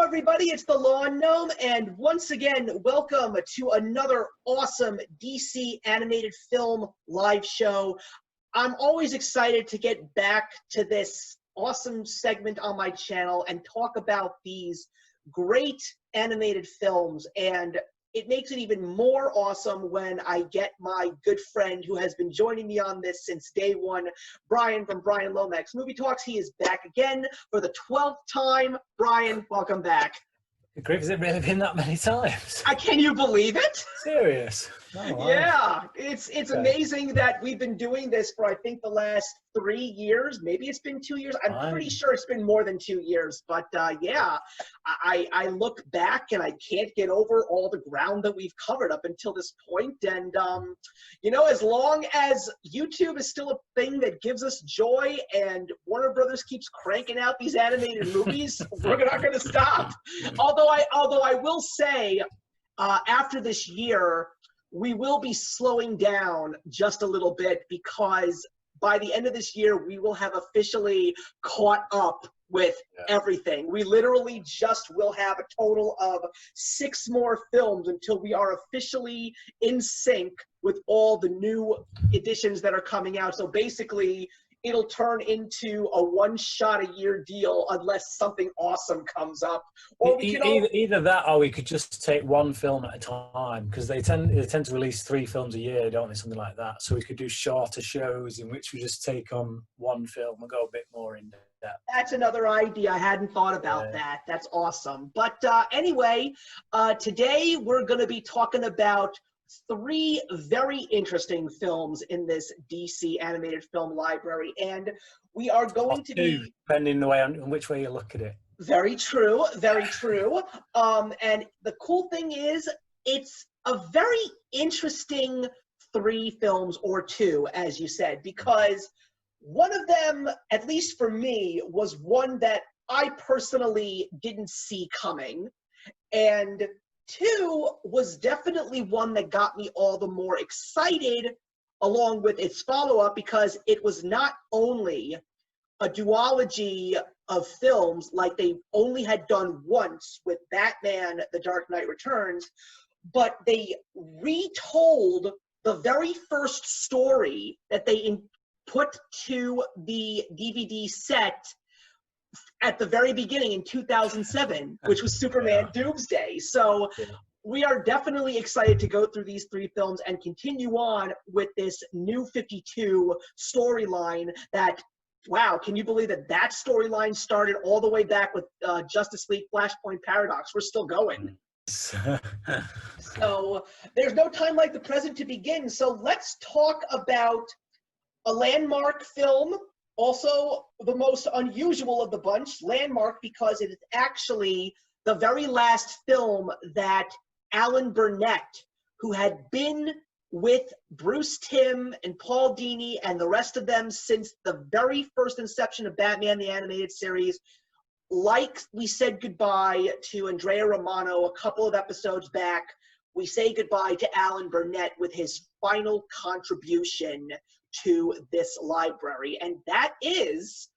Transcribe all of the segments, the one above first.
everybody, it's the Lawn Gnome, and once again, welcome to another awesome DC animated film live show. I'm always excited to get back to this awesome segment on my channel and talk about these great animated films, and it makes it even more awesome when I get my good friend who has been joining me on this since day one, Bryan from Bryan Lomax Movie Talks. He is back again for the 12th time. Bryan, welcome back. Griff, has it really been that many times? Can you believe it? Serious? Oh, wow. Yeah, it's amazing that we've been doing this for I think the last 3 years. Maybe it's been 2 years. I'm pretty sure it's been more than 2 years. But yeah, I look back and I can't get over all the ground that we've covered up until this point. And you know, as long as YouTube is still a thing that gives us joy and Warner Brothers keeps cranking out these animated movies, we're not going to stop. Although I will say, after this year, we will be slowing down just a little bit because by the end of this year, we will have officially caught up with everything. We literally just will have a total of 6 more films until we are officially in sync with all the new editions that are coming out. So basically, it'll turn into a one-shot-a-year deal unless something awesome comes up. Or we can either that, or we could just take one film at a time, because they tend to release 3 films a year, don't they? Something like that. So we could do shorter shows in which we just take on one film and go a bit more in depth. That's another idea. I hadn't thought about that. That's awesome. But anyway, today we're going to be talking about 3 very interesting films in this DC animated film library, and we are going to be, depending on which way you look at it. Very true, very true. And the cool thing is, it's a very interesting 3 films, or 2, as you said, because one of them, at least for me, was one that I personally didn't see coming, and 2 was definitely one that got me all the more excited along with its follow-up, because it was not only a duology of films like they only had done once with Batman: The Dark Knight Returns, but they retold the very first story that they put to the DVD set at the very beginning in 2007, which was Superman Doomsday. So we are definitely excited to go through these 3 films and continue on with this new 52 storyline that, wow, can you believe that that storyline started all the way back with Justice League Flashpoint Paradox? We're still going. So there's no time like the present to begin. So let's talk about a landmark film, also the most unusual of the bunch, landmark, because it is actually the very last film that Alan Burnett, who had been with Bruce Timm and Paul Dini and the rest of them since the very first inception of Batman the Animated Series, like we said goodbye to Andrea Romano a couple of episodes back, we say goodbye to Alan Burnett with his final contribution to this library, and that is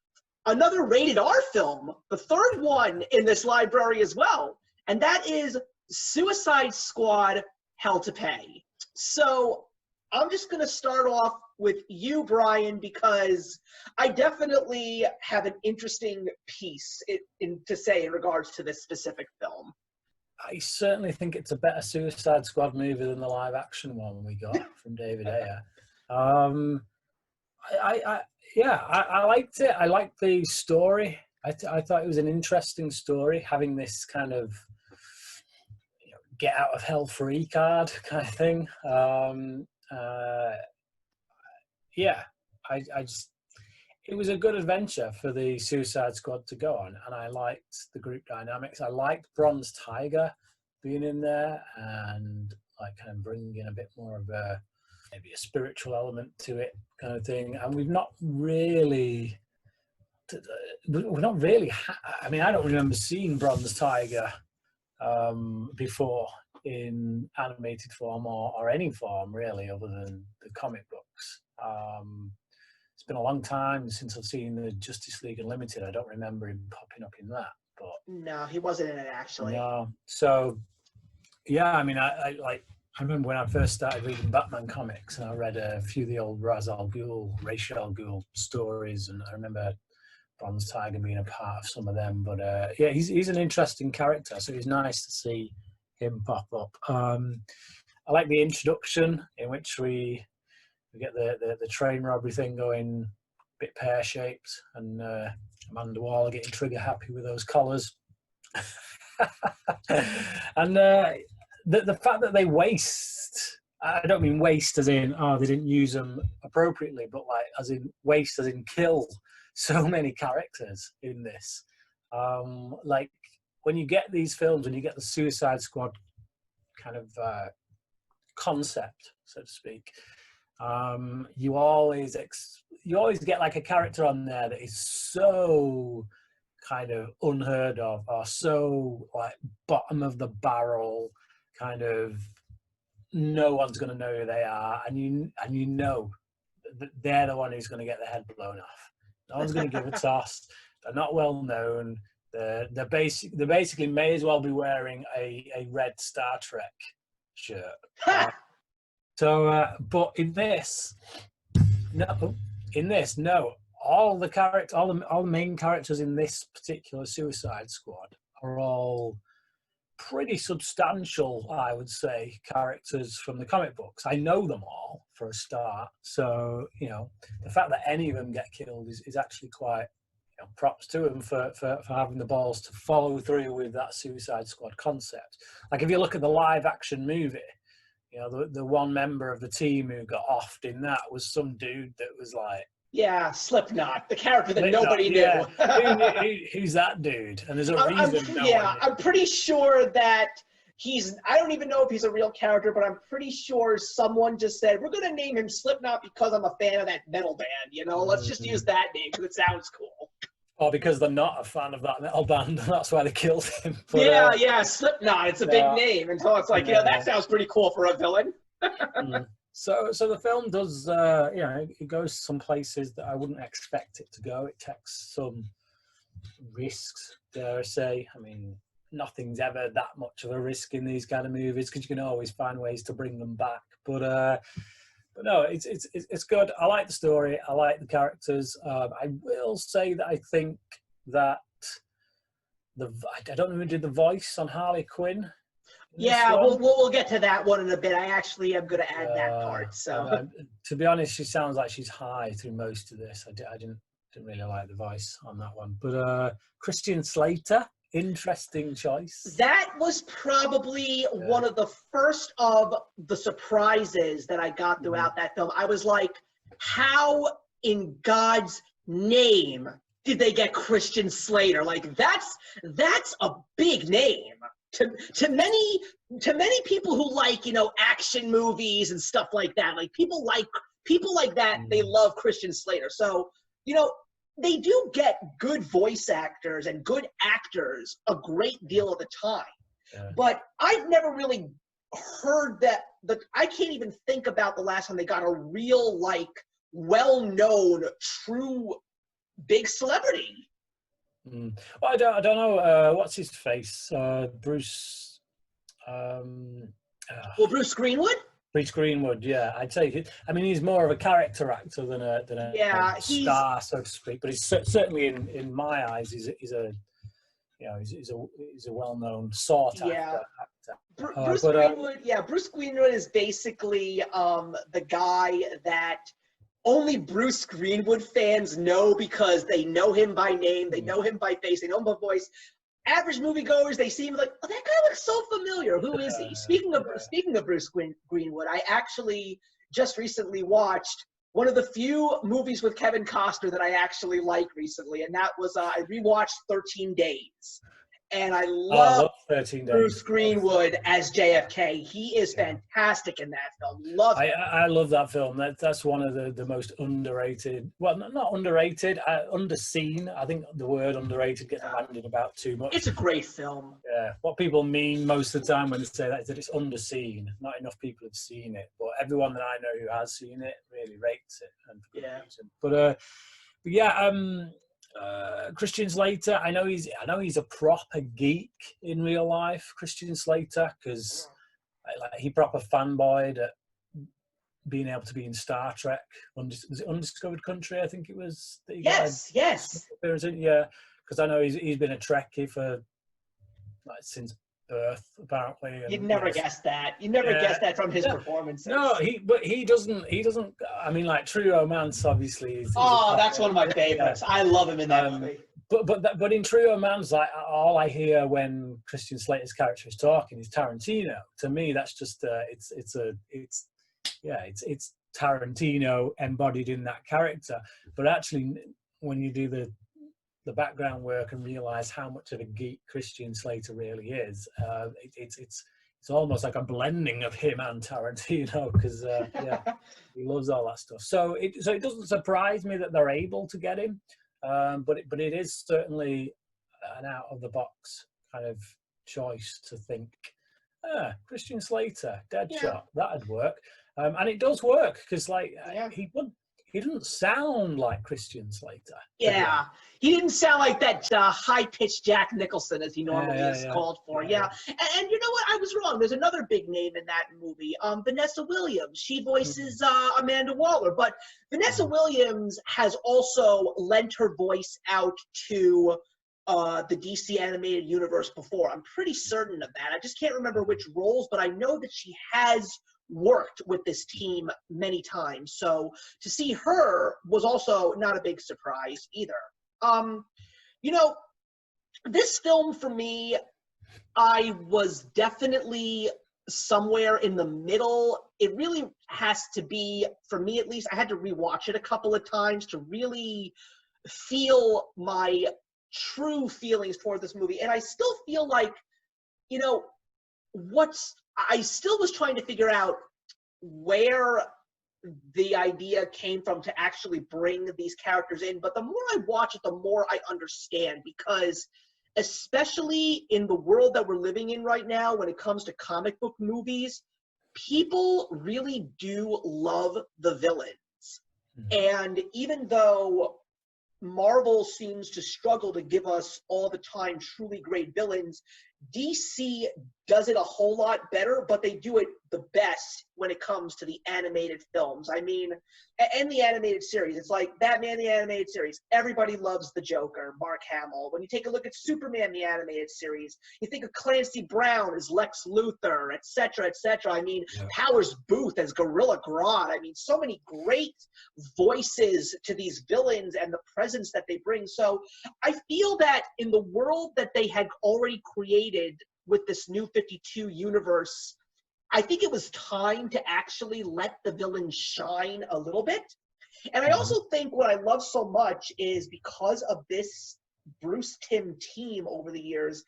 another rated R film, the 3rd one in this library as well, and that is Suicide Squad: Hell to Pay. So I'm just going to start off with you, Bryan, because I definitely have an interesting piece to say in regards to this specific film. I certainly think it's a better Suicide Squad movie than the live-action one we got from David Ayer. I liked it. I liked the story. I thought it was an interesting story, having this kind of get out of hell free card kind of thing. It was a good adventure for the Suicide Squad to go on, and I liked the group dynamics. I liked Bronze Tiger being in there and like kind of bringing a bit more of maybe a spiritual element to it, kind of thing. And we've not really. I mean, I don't remember seeing Bronze Tiger before in animated form or any form really, other than the comic books. It's been a long time since I've seen the Justice League Unlimited. I don't remember him popping up in that. but No, he wasn't in it actually. no. So yeah, I mean, I remember when I first started reading Batman comics, and I read a few of the old Ra's al Ghul, Ra's al Ghul stories, and I remember Bronze Tiger being a part of some of them. But yeah, he's an interesting character, so it's nice to see him pop up. I like the introduction in which we get the train robbery thing going, a bit pear shaped, and Amanda Waller getting trigger happy with those collars. And the fact that they waste, I don't mean waste as in, oh, they didn't use them appropriately, but like as in waste as in kill so many characters in this. Like when you get these films, when you get the Suicide Squad kind of concept, so to speak, you always get like a character on there that is so kind of unheard of, or so like bottom of the barrel, kind of no one's going to know who they are, and you know that they're the one who's going to get their head blown off. No one's going to give a toss. They're not well known. They basically may as well be wearing a red Star Trek shirt. But in this, no. All the main characters in this particular Suicide Squad are all pretty substantial, I would say, characters from the comic books. I know them all for a start, so the fact that any of them get killed is actually quite props to them for having the balls to follow through with that Suicide Squad concept. Like if you look at the live action movie, the one member of the team who got offed in that was some dude that was like, yeah, Slipknot, the character that nobody knew. Who's that dude? And there's a reason. I'm pretty sure that I don't even know if he's a real character, but I'm pretty sure someone just said, we're going to name him Slipknot because I'm a fan of that metal band, Let's just use that name because it sounds cool. Or because they're not a fan of that metal band, and that's why they killed him. But, yeah, Slipknot, it's a big name. And so it's like, that sounds pretty cool for a villain. So the film does, it goes some places that I wouldn't expect it to go. It takes some risks, dare I say. I mean, nothing's ever that much of a risk in these kind of movies because you can always find ways to bring them back. But no, it's good. I like the story. I like the characters. I will say that I think that I don't know who did the voice on Harley Quinn. Yeah, we'll get to that one in a bit. I actually am going to add that part. So, to be honest, she sounds like she's high through most of this. I didn't really like the voice on that one. But Christian Slater, interesting choice. That was probably one of the first of the surprises that I got throughout that film. I was like, how in God's name did they get Christian Slater? Like that's a big name. To many people who like action movies and stuff like that, like people like that, they love Christian Slater. So they do get good voice actors and good actors a great deal of the time, but I've never really heard that. I can't even think about the last time they got a real well-known true big celebrity. Well, I don't know. What's his face? Bruce. Bruce Greenwood. Bruce Greenwood, yeah, I'd say. I mean, he's more of a character actor than a star, so to speak. But he's certainly in my eyes, he's a well-known actor. Bruce Greenwood is basically the guy that only Bruce Greenwood fans know because they know him by name, they know him by face, they know him by voice. Average moviegoers, they see him like, oh, that guy looks so familiar. Who is he? Speaking of Bruce Greenwood, I actually just recently watched one of the few movies with Kevin Costner that I actually liked recently, and that was I rewatched 13 Days. And I love 13 Days. Bruce Greenwood as JFK. He is fantastic in that film. Love it. I love that film. That's one of the most underrated. Well, not underrated, underseen. I think the word underrated gets bandied about too much. It's a great film. Yeah. What people mean most of the time when they say that is that it's underseen. Not enough people have seen it, but everyone that I know who has seen it really rates it. And But Christian Slater. I know he's a proper geek in real life, Christian Slater, because he proper fanboyed at being able to be in Star Trek. Was it Undiscovered Country? I think it was. That he Yes, yes. Yeah, because I know he's been a Trekkie for since birth, apparently. You'd And never guess that. You never guess that from his performances. No, he doesn't. I mean, like True Romance, obviously. Is that's one of my favorites. I love him in that movie. But in True Romance, like all I hear when Christian Slater's character is talking is Tarantino. To me, that's just it's Tarantino embodied in that character. But actually, when you do the background work and realize how much of a geek Christian Slater really is, it's almost like a blending of him and Tarantino, because he loves all that stuff. So it doesn't surprise me that they're able to get him, but it is certainly an out of the box kind of choice to think, Christian Slater, Deadshot, that'd work, and it does work because he didn't sound like Christian Slater. Yeah, he didn't sound like that high-pitched Jack Nicholson as he normally is called for. Yeah. And you know what? I was wrong. There's another big name in that movie, Vanessa Williams. She voices Amanda Waller. But Vanessa Williams has also lent her voice out to the DC animated universe before. I'm pretty certain of that. I just can't remember which roles, but I know that she has worked with this team many times. So to see her was also not a big surprise either. This film for me, I was definitely somewhere in the middle. It really has to be, for me at least, I had to rewatch it a couple of times to really feel my true feelings toward this movie. And I still feel like, I still was trying to figure out where the idea came from to actually bring these characters in. But the more I watch it, the more I understand, because especially in the world that we're living in right now, when it comes to comic book movies, people really do love the villains. And even though Marvel seems to struggle to give us all the time truly great villains, DC does it a whole lot better, but they do it the best when it comes to the animated films. I mean, and the animated series. It's like Batman, the animated series. Everybody loves the Joker, Mark Hamill. When you take a look at Superman, the animated series, you think of Clancy Brown as Lex Luthor, etc., etc. I mean, Powers Booth as Gorilla Grodd. I mean, so many great voices to these villains and the presence that they bring. So I feel that in the world that they had already created with this new 52 universe, I think it was time to actually let the villains shine a little bit. And I also think what I love so much is because of this Bruce Timm team over the years,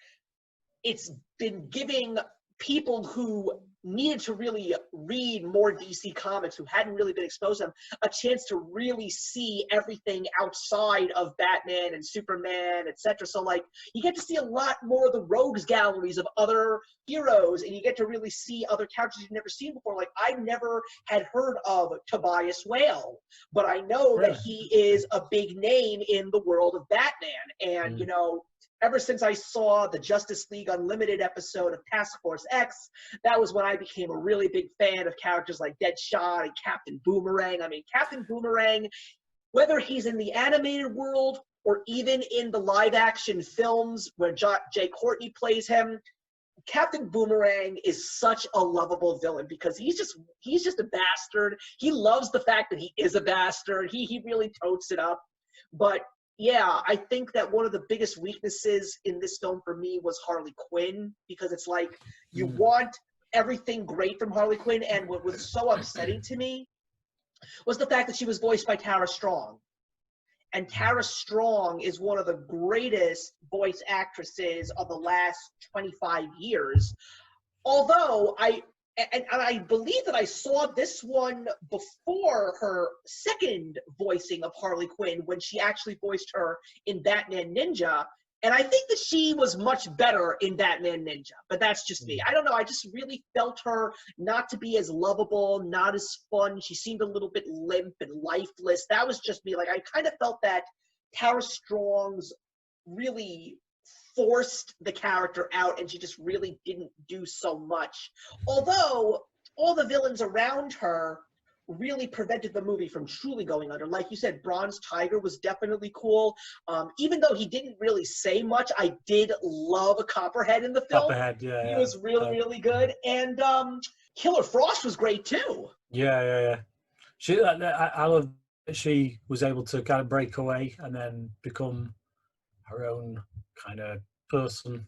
it's been giving people who needed to really read more DC comics, who hadn't really been exposed to them, a chance to really see everything outside of Batman and Superman, etc. So like you get to see a lot more of the rogues galleries of other heroes, and you get to really see other characters you've never seen before. Like I never had heard of Tobias Whale, but I know that he is a big name in the world of Batman. And ever since I saw the Justice League Unlimited episode of Task Force X, that was when I became a really big fan of characters like Deadshot and Captain Boomerang. I mean, Captain Boomerang, whether he's in the animated world or even in the live-action films where Jay Courtney plays him, Captain Boomerang is such a lovable villain because he's just a bastard. He loves the fact that he is a bastard. He really totes it up. But yeah, I think that one of the biggest weaknesses in this film for me was Harley Quinn, because it's like you want everything great from Harley Quinn, and what was so upsetting to me was the fact that she was voiced by Tara Strong. And Tara Strong is one of the greatest voice actresses of the last 25 years. Although I believe that I saw this one before her second voicing of Harley Quinn, when she actually voiced her in Batman Ninja. And I think that she was much better in Batman Ninja, but that's just me. I don't know. I just really felt her not to be as lovable, not as fun. She seemed a little bit limp and lifeless. That was just me. Like, I kind of felt that Tara Strong's really forced the character out, and she just really didn't do so much. Although all the villains around her really prevented the movie from truly going under. Like you said, Bronze Tiger was definitely cool. Even though he didn't really say much, I did love Copperhead in the film. Copperhead, yeah. He was really, really good. And Killer Frost was great too. Yeah. I love that she was able to kind of break away and then become her own kind of person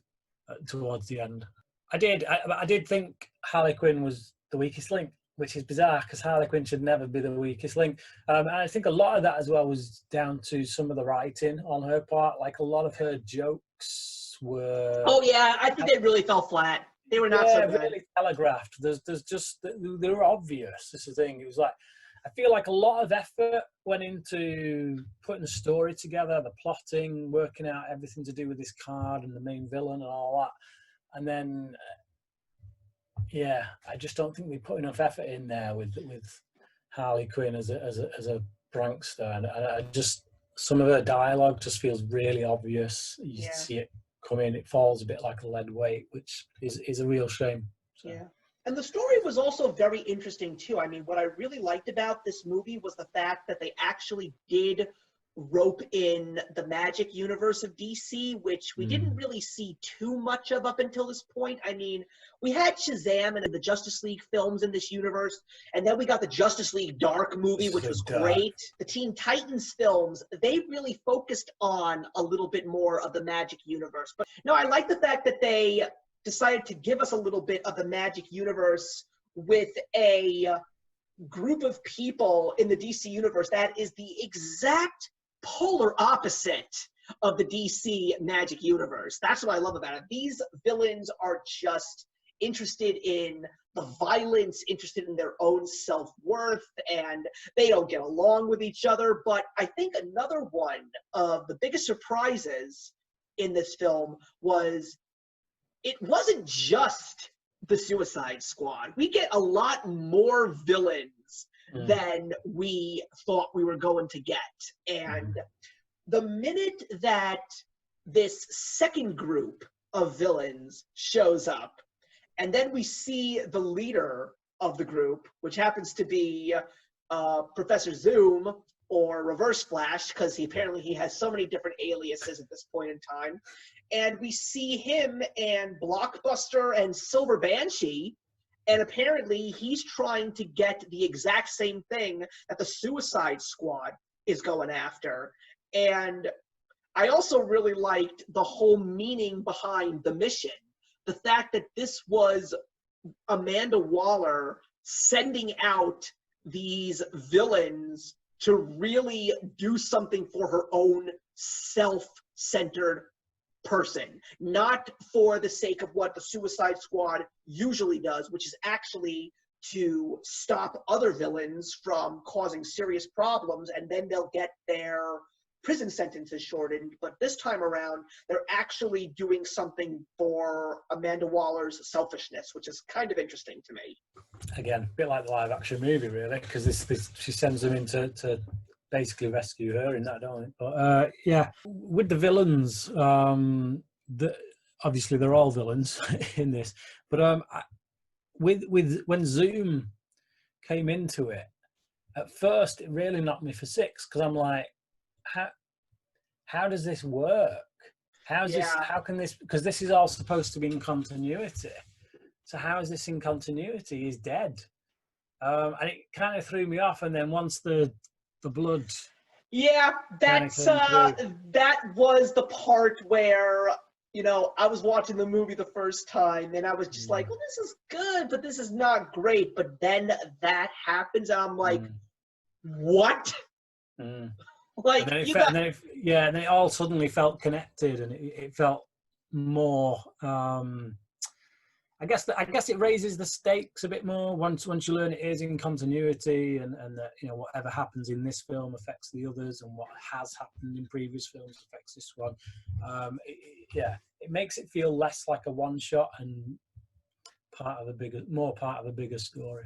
towards the end. I did think Harley Quinn was the weakest link, which is bizarre because Harley Quinn should never be the weakest link. And I think a lot of that as well was down to some of the writing on her part. Like a lot of her jokes were... Oh yeah, I think they really fell flat. They were not so good. Really telegraphed. There's just, they were obvious. This is the thing. It was like, I feel like a lot of effort went into putting the story together, the plotting, working out everything to do with this card and the main villain and all that. And then, I just don't think we put enough effort in there with Harley Quinn as a prankster. And I just, some of her dialogue just feels really obvious. You see it come in, it falls a bit like a lead weight, which is a real shame. So. Yeah. And the story was also very interesting too. I mean, what I really liked about this movie was the fact that they actually did rope in the magic universe of DC, which we didn't really see too much of up until this point. I mean, we had Shazam and the Justice League films in this universe, and then we got the Justice League Dark movie, which was great. The Teen Titans films, they really focused on a little bit more of the magic universe. But no, I like the fact that they decided to give us a little bit of the magic universe with a group of people in the DC universe that is the exact polar opposite of the DC magic universe. That's what I love about it. These villains are just interested in the violence, interested in their own self-worth, and they don't get along with each other. But I think another one of the biggest surprises in this film was it wasn't just the Suicide Squad. We get a lot more villains than we thought we were going to get. And the minute that this second group of villains shows up, and then we see the leader of the group, which happens to be Professor Zoom, or Reverse Flash, because apparently he has so many different aliases at this point in time. And we see him and Blockbuster and Silver Banshee, and apparently he's trying to get the exact same thing that the Suicide Squad is going after. And I also really liked the whole meaning behind the mission. The fact that this was Amanda Waller sending out these villains to really do something for her own self-centered person, not for the sake of what the Suicide Squad usually does, which is actually to stop other villains from causing serious problems, and then they'll get their prison sentences shortened. But this time around, they're actually doing something for Amanda Waller's selfishness, which is kind of interesting to me. Again, a bit like the live-action movie, really, because this she sends them in to basically rescue her in that, don't it? But with the villains, obviously they're all villains in this. But with when Zoom came into it, at first it really knocked me for six, because I'm like, how does this work? How can this, because this is all supposed to be in continuity. So how is this in continuity? He's dead. And it kind of threw me off. And then once the blood. Yeah, that was the part where, you know, I was watching the movie the first time and I was just like, well, this is good, but this is not great. But then that happens and I'm like, what? Like, and then it all suddenly felt connected, and it felt more. I guess it raises the stakes a bit more once you learn it is in continuity, and that, you know, whatever happens in this film affects the others, and what has happened in previous films affects this one. It makes it feel less like a one shot and part of a bigger story.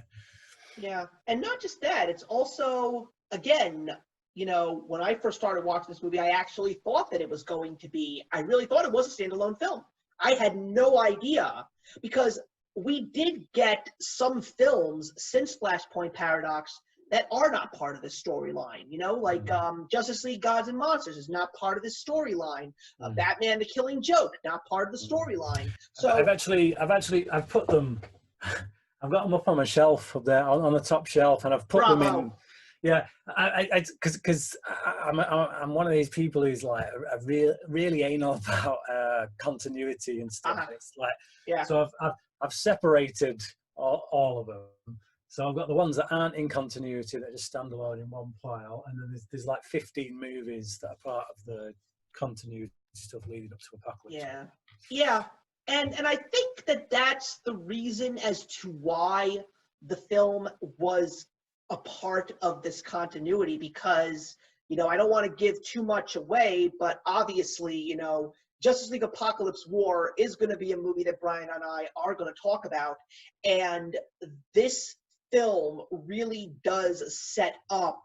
Yeah, and not just that, it's also, again, you know, when I first started watching this movie, I actually thought that it was going to be, I really thought it was a standalone film. I had no idea, because we did get some films since Flashpoint Paradox that are not part of this storyline, you know, like Justice League Gods and Monsters is not part of this storyline. Batman the Killing Joke, not part of the storyline. So I've put them, I've got them up on my shelf up there, on the top shelf, and I've put them in. Yeah, because I'm one of these people who's like really anal about continuity and stuff. It's like, yeah. So I've separated all of them. So I've got the ones that aren't in continuity that just stand alone in one pile, and then there's like 15 movies that are part of the continuity stuff leading up to Apocalypse. Yeah, yeah, and I think that that's the reason as to why the film was a part of this continuity, because, you know, I don't want to give too much away, but obviously, you know, Justice League Apocalypse War is going to be a movie that Bryan and I are going to talk about, and this film really does set up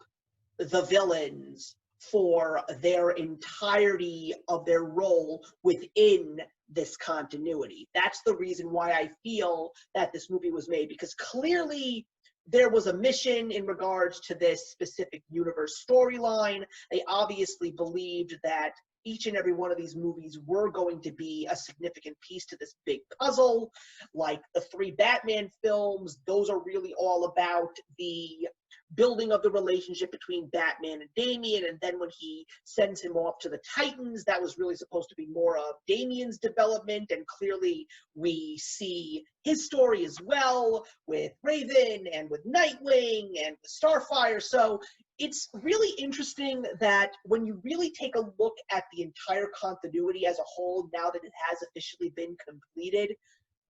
the villains for their entirety of their role within this continuity. That's the reason why I feel that this movie was made, because clearly there was a mission in regards to this specific universe storyline. They obviously believed that each and every one of these movies were going to be a significant piece to this big puzzle. Like the 3 Batman films, those are really all about the building of the relationship between Batman and Damian, and then when he sends him off to the Titans, that was really supposed to be more of Damian's development, and clearly we see his story as well with Raven and with Nightwing and with Starfire. So it's really interesting that when you really take a look at the entire continuity as a whole, now that it has officially been completed,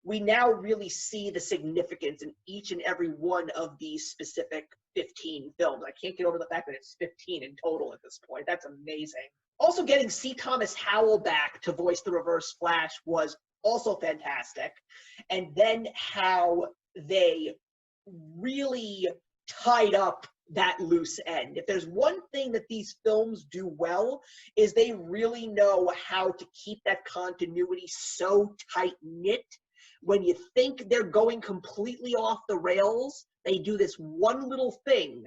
we now really see the significance in each and every one of these specific 15 films. I can't get over the fact that it's 15 in total at this point. That's amazing. Also, getting C. Thomas Howell back to voice the Reverse Flash was also fantastic. And then how they really tied up that loose end. If there's one thing that these films do well, is they really know how to keep that continuity so tight-knit. When you think they're going completely off the rails, they do this one little thing,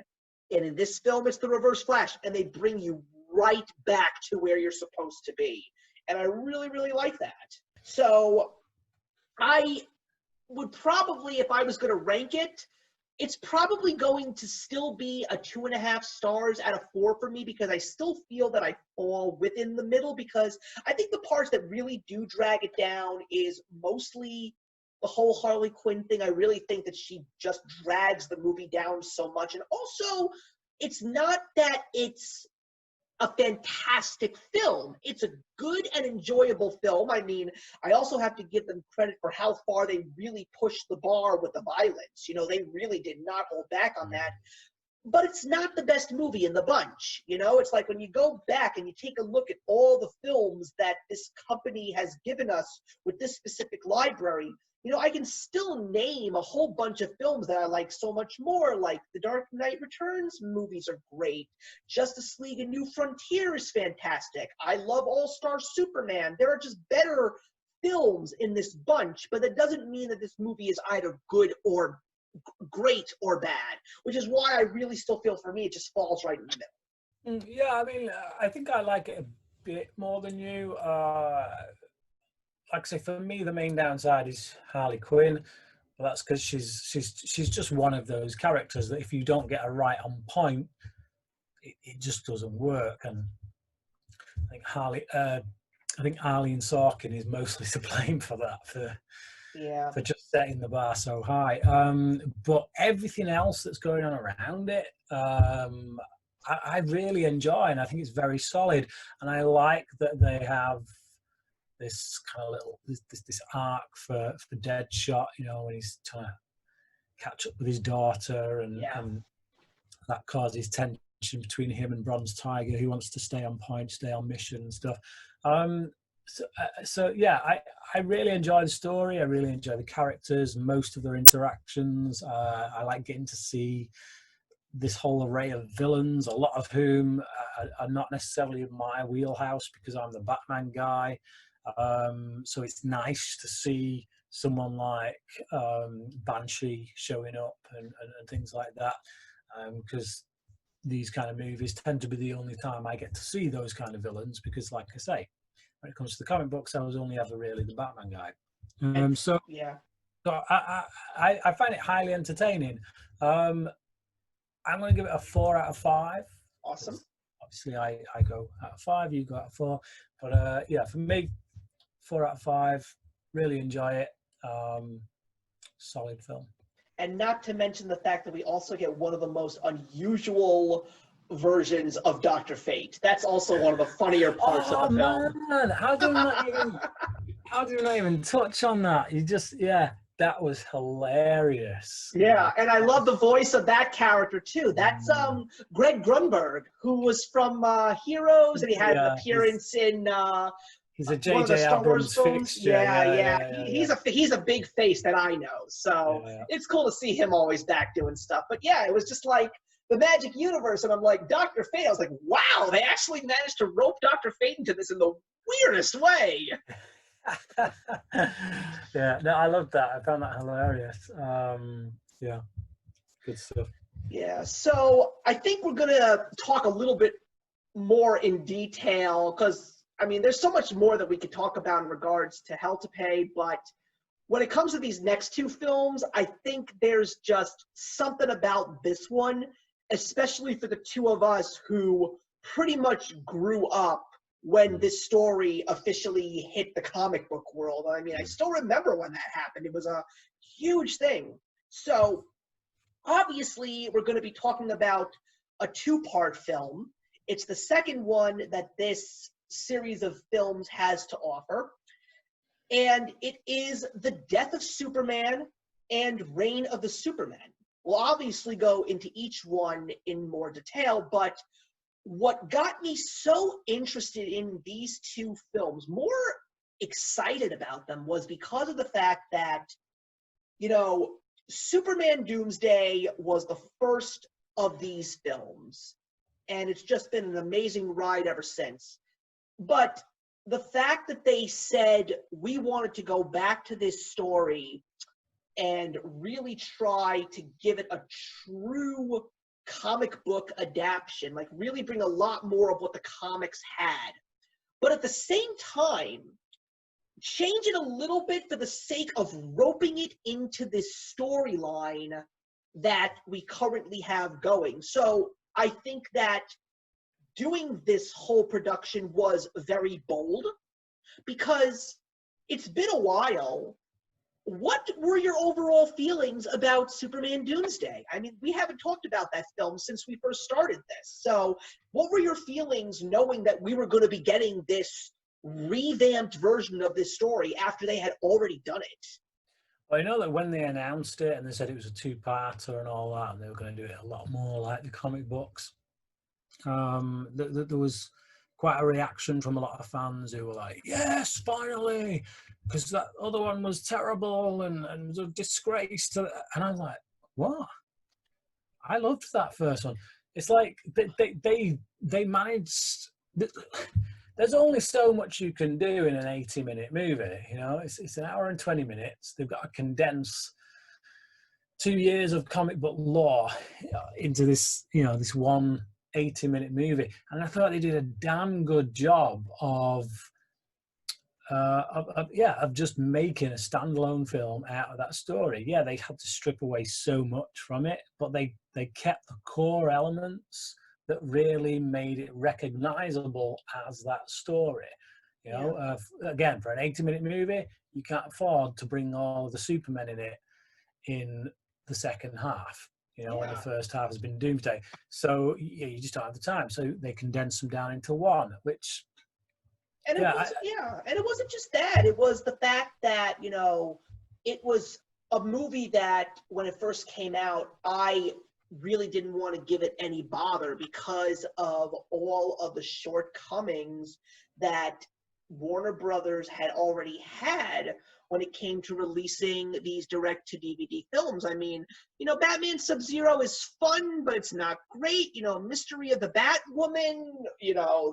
and in this film it's the Reverse Flash, and they bring you right back to where you're supposed to be. And I really, really like that. So I would probably, if I was going to rank it, it's probably going to still be a 2.5 stars out of 4 for me, because I still feel that I fall within the middle, because I think the parts that really do drag it down is mostly the whole Harley Quinn thing. I really think that she just drags the movie down so much. And also, it's not that it's a fantastic film. It's a good and enjoyable film. I mean, I also have to give them credit for how far they really pushed the bar with the violence. You know, they really did not hold back on that. But it's not the best movie in the bunch. You know, it's like when you go back and you take a look at all the films that this company has given us with this specific library, you know, I can still name a whole bunch of films that I like so much more, like the Dark Knight Returns movies are great. Justice League: A New Frontier is fantastic. I love All-Star Superman. There are just better films in this bunch, but that doesn't mean that this movie is either good or great or bad, which is why I really still feel, for me, it just falls right in the middle. Yeah, I mean, I think I like it a bit more than you. Like I say, for me, the main downside is Harley Quinn. But that's because she's just one of those characters that if you don't get her right on point, it just doesn't work. And I think Arlene Sorkin is mostly to blame for that, for just setting the bar so high. But everything else that's going on around it, I really enjoy, and I think it's very solid. And I like that they have this kind of little this arc for Deadshot, you know, when he's trying to catch up with his daughter, and that causes tension between him and Bronze Tiger, who wants to stay on point, stay on mission and stuff. So yeah, I really enjoy the story. I really enjoy the characters, most of their interactions. I like getting to see this whole array of villains, a lot of whom are not necessarily in my wheelhouse because I'm the Batman guy. So it's nice to see someone like Banshee showing up and things like that, because these kind of movies tend to be the only time I get to see those kind of villains, because like I say, when it comes to the comic books, I was only ever really the Batman guy. So I find it highly entertaining. I'm going to give it a 4 out of 5. Awesome. Obviously, I go out of 5, you go out of 4. But yeah, for me, 4 out of 5. Really enjoy it. Solid film. And not to mention the fact that we also get one of the most unusual versions of Dr. Fate. That's also one of the funnier parts of the film. Man, how do you not even touch on that? That was hilarious. Yeah, and I love the voice of that character too. That's Greg Grunberg, who was from Heroes, and he had an appearance in he's a one of the J.J. Star Wars Abrams films. fixture. Yeah. He's a big face that I know, so it's cool to see him always back doing stuff. But yeah, it was just like the Magic Universe, and I'm like, Dr. Fate. I was like, wow, they actually managed to rope Dr. Fate into this in the weirdest way. Yeah, no, I loved that. I found that hilarious. Yeah, good stuff. Yeah, so I think we're gonna talk a little bit more in detail, because I mean, there's so much more that we could talk about in regards to Hell to Pay, but when it comes to these next two films, I think there's just something about this one, especially for the two of us who pretty much grew up when this story officially hit the comic book world. I mean, I still remember when that happened. It was a huge thing. So obviously, we're going to be talking about a two-part film. It's the second one that this series of films has to offer. And it is The Death of Superman and Reign of the Supermen. We'll obviously go into each one in more detail, but what got me so interested in these two films, more excited about them, was because of the fact that, you know, Superman Doomsday was the first of these films, and it's just been an amazing ride ever since. But the fact that they said, we wanted to go back to this story and really try to give it a true comic book adaptation, like really bring a lot more of what the comics had, but at the same time change it a little bit for the sake of roping it into this storyline that we currently have going. So I think that doing this whole production was very bold, because it's been a while. What were your overall feelings about Superman Doomsday? I mean, we haven't talked about that film since we first started this. So what were your feelings knowing that we were going to be getting this revamped version of this story after they had already done it? Well, I know that when they announced it and they said it was a two-parter and all that, and they were going to do it a lot more like the comic books, there was quite a reaction from a lot of fans who were like, yes, finally, because that other one was terrible and was a disgrace to, and I was like, what? I loved that first one. It's like they managed. There's only so much you can do in an 80-minute movie. You know, it's an hour and 20 minutes. They've got to condense 2 years of comic book lore into this, you know, this one 80-minute movie, and I thought they did a damn good job of just making a standalone film out of that story. Yeah, they had to strip away so much from it, but they kept the core elements that really made it recognizable as that story. You know, again, for an 80-minute movie, you can't afford to bring all the Supermen in it in the second half. You know, when the first half has been Doomsday. So you just don't have the time. So they condensed them down into one, which... And it wasn't just that. It was the fact that, you know, it was a movie that when it first came out, I really didn't want to give it any bother because of all of the shortcomings that Warner Brothers had already had when it came to releasing these direct-to-DVD films. I mean, Batman Sub-Zero is fun, but it's not great. Mystery of the Batwoman,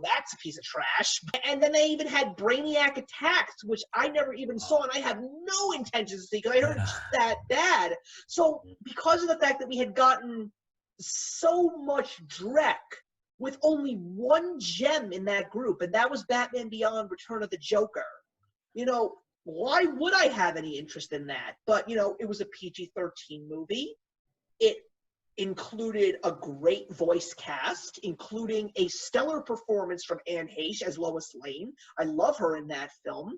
that's a piece of trash. And then they even had Brainiac Attacks, which I never even saw, and I have no intention to see because I heard it's that bad. So because of the fact that we had gotten so much dreck with only one gem in that group, and that was Batman Beyond Return of the Joker. Why would I have any interest in that? But, it was a PG-13 movie. It included a great voice cast, including a stellar performance from Anne Heche as Lois Lane. I love her in that film.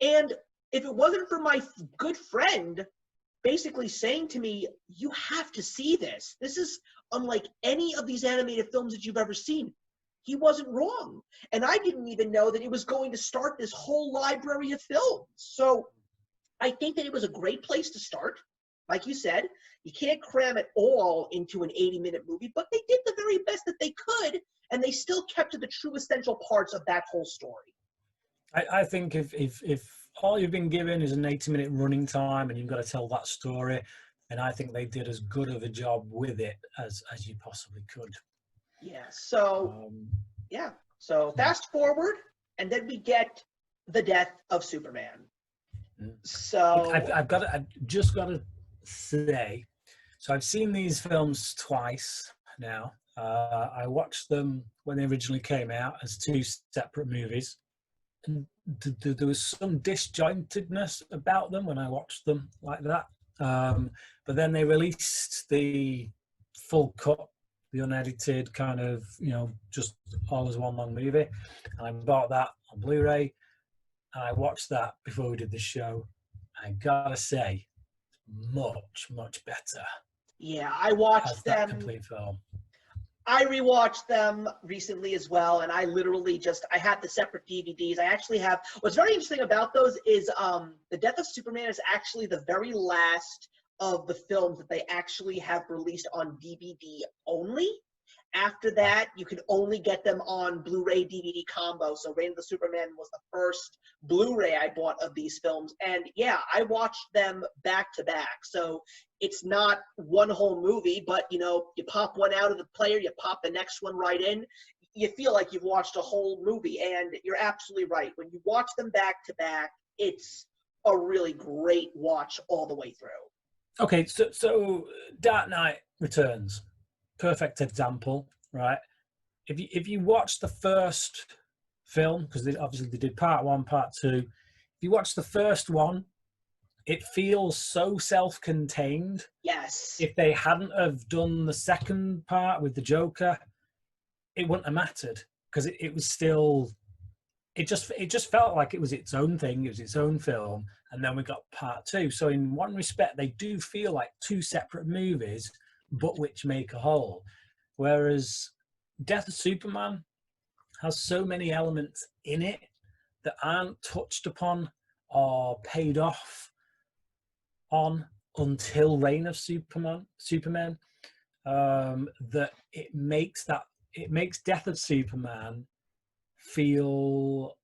And if it wasn't for my good friend basically saying to me, you have to see this. This is unlike any of these animated films that you've ever seen. He wasn't wrong. And I didn't even know that it was going to start this whole library of films. So I think that it was a great place to start. Like you said, you can't cram it all into an 80-minute movie, but they did the very best that they could, and they still kept to the true essential parts of that whole story. I think if all you've been given is an 80-minute running time and you've got to tell that story, and I think they did as good of a job with it as you possibly could. Yeah. So fast forward, and then we get the death of Superman. So I've just got to say, so I've seen these films twice now. I watched them when they originally came out as two separate movies. And there was some disjointedness about them when I watched them like that. But then they released the full cut, the unedited kind of, just all as one long movie. And I bought that on Blu-ray, and I watched that before we did the show. I gotta say, much, much better. Yeah, I watched them. That complete film. I rewatched them recently as well, and I literally I had the separate DVDs. I actually have, what's very interesting about those is The Death of Superman is actually the very last of the films that they actually have released on DVD only. After that, you can only get them on Blu-ray DVD combo. So Reign of the Superman was the first Blu-ray I bought of these films. And yeah, I watched them back to back. So it's not one whole movie, but you pop one out of the player, you pop the next one right in. You feel like you've watched a whole movie, and you're absolutely right. When you watch them back to back, it's a really great watch all the way through. Okay, so Dark Knight Returns. Perfect example, right? If you watch the first film, because they did part 1, part 2. If you watch the first one, it feels so self-contained. Yes. If they hadn't have done the second part with the Joker, it wouldn't have mattered, because it was still. It just felt like it was its own thing. It was its own film, and then we got part 2. So in one respect, they do feel like two separate movies, but which make a whole. Whereas Death of Superman has so many elements in it that aren't touched upon or paid off on until Reign of Superman, that it makes Death of Superman feel,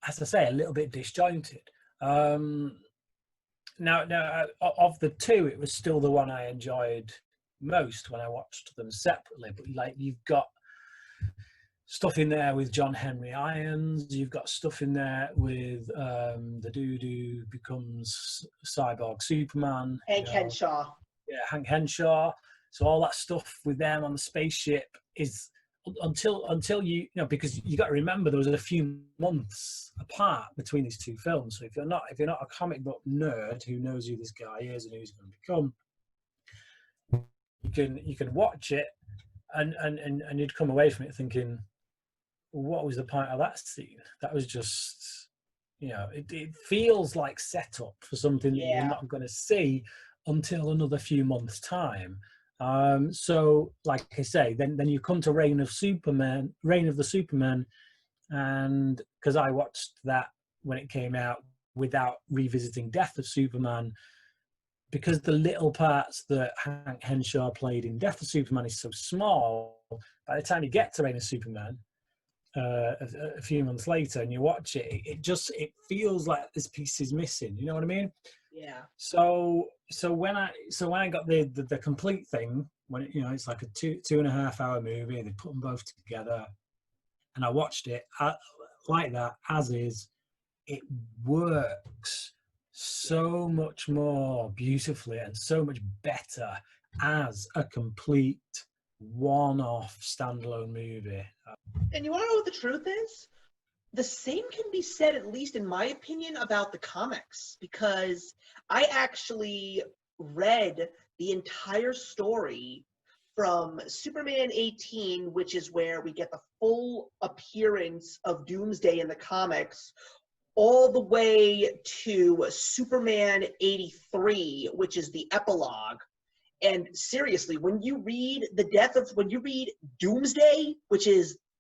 as I say, a little bit disjointed. Now, of the two, it was still the one I enjoyed most when I watched them separately. But like, you've got stuff in there with John Henry Irons. You've got stuff in there with the dude who becomes Cyborg Superman. Hank Henshaw. Yeah, Hank Henshaw. So all that stuff with them on the spaceship is until because you got to remember there was a few months apart between these two films. So if you're not a comic book nerd who knows who this guy is and who he's going to become, you can watch it and you'd come away from it thinking, what was the point of that scene? That was just, it feels like setup for something that you're not going to see until another few months' time. So, like I say, then you come to Reign of the Superman, and because I watched that when it came out without revisiting Death of Superman, because the little parts that Hank Henshaw played in Death of Superman is so small, by the time you get to Reign of Superman, a few months later, and you watch it, it feels like this piece is missing. You know what I mean? Yeah. So when I got the complete thing, when it, it's like a 2.5 hour movie, they put them both together, and I watched it like that as is. It works so much more beautifully and so much better as a complete one-off standalone movie. And you want to know what the truth is? The same can be said, at least in my opinion, about the comics, because I actually read the entire story from Superman 18, which is where we get the full appearance of Doomsday in the comics, all the way to Superman 83, which is the epilogue. And seriously, when you read Doomsday, which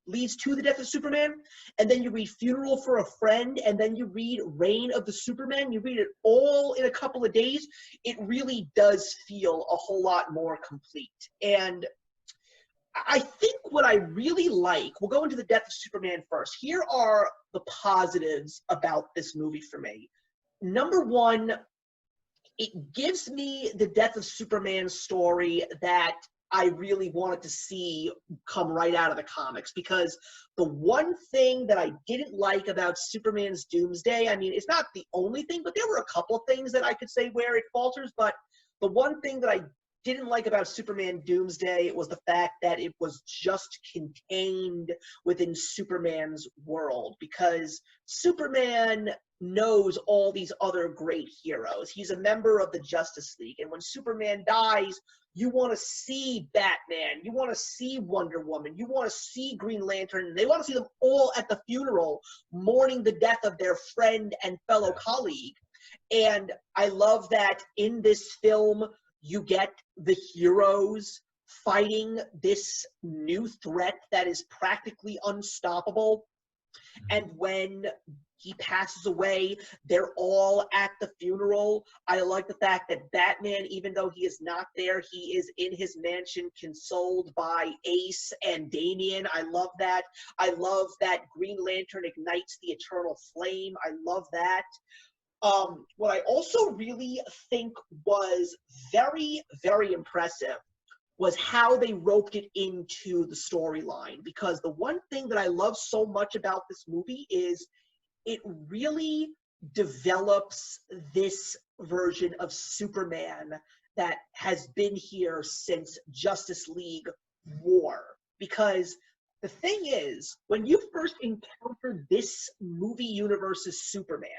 leads to the death of Superman, and then you read Funeral for a Friend, and then you read Reign of the Supermen, you read it all in a couple of days, it really does feel a whole lot more complete. And I think what I really like, we'll go into the death of Superman first. Here are the positives about this movie for me. Number one, it gives me the death of Superman story that I really wanted to see come right out of the comics, because the one thing that I didn't like about Superman's Doomsday, I mean, it's not the only thing, but there were a couple of things that I could say where it falters, but the one thing that I didn't like about Superman Doomsday was the fact that it was just contained within Superman's world, because Superman knows all these other great heroes. He's a member of the Justice League, and when Superman dies, you want to see Batman, you want to see Wonder Woman, you want to see Green Lantern, and they want to see them all at the funeral mourning the death of their friend and fellow colleague. And I love that in this film, you get the heroes fighting this new threat that is practically unstoppable. And when he passes away, they're all at the funeral. I like the fact that Batman, even though he is not there, he is in his mansion consoled by Ace and Damian. I love that. I love that Green Lantern ignites the eternal flame. I love that. What I also really think was very, very impressive was how they roped it into the storyline. Because the one thing that I love so much about this movie is it really develops this version of Superman that has been here since Justice League War. Because the thing is, when you first encounter this movie universe's Superman,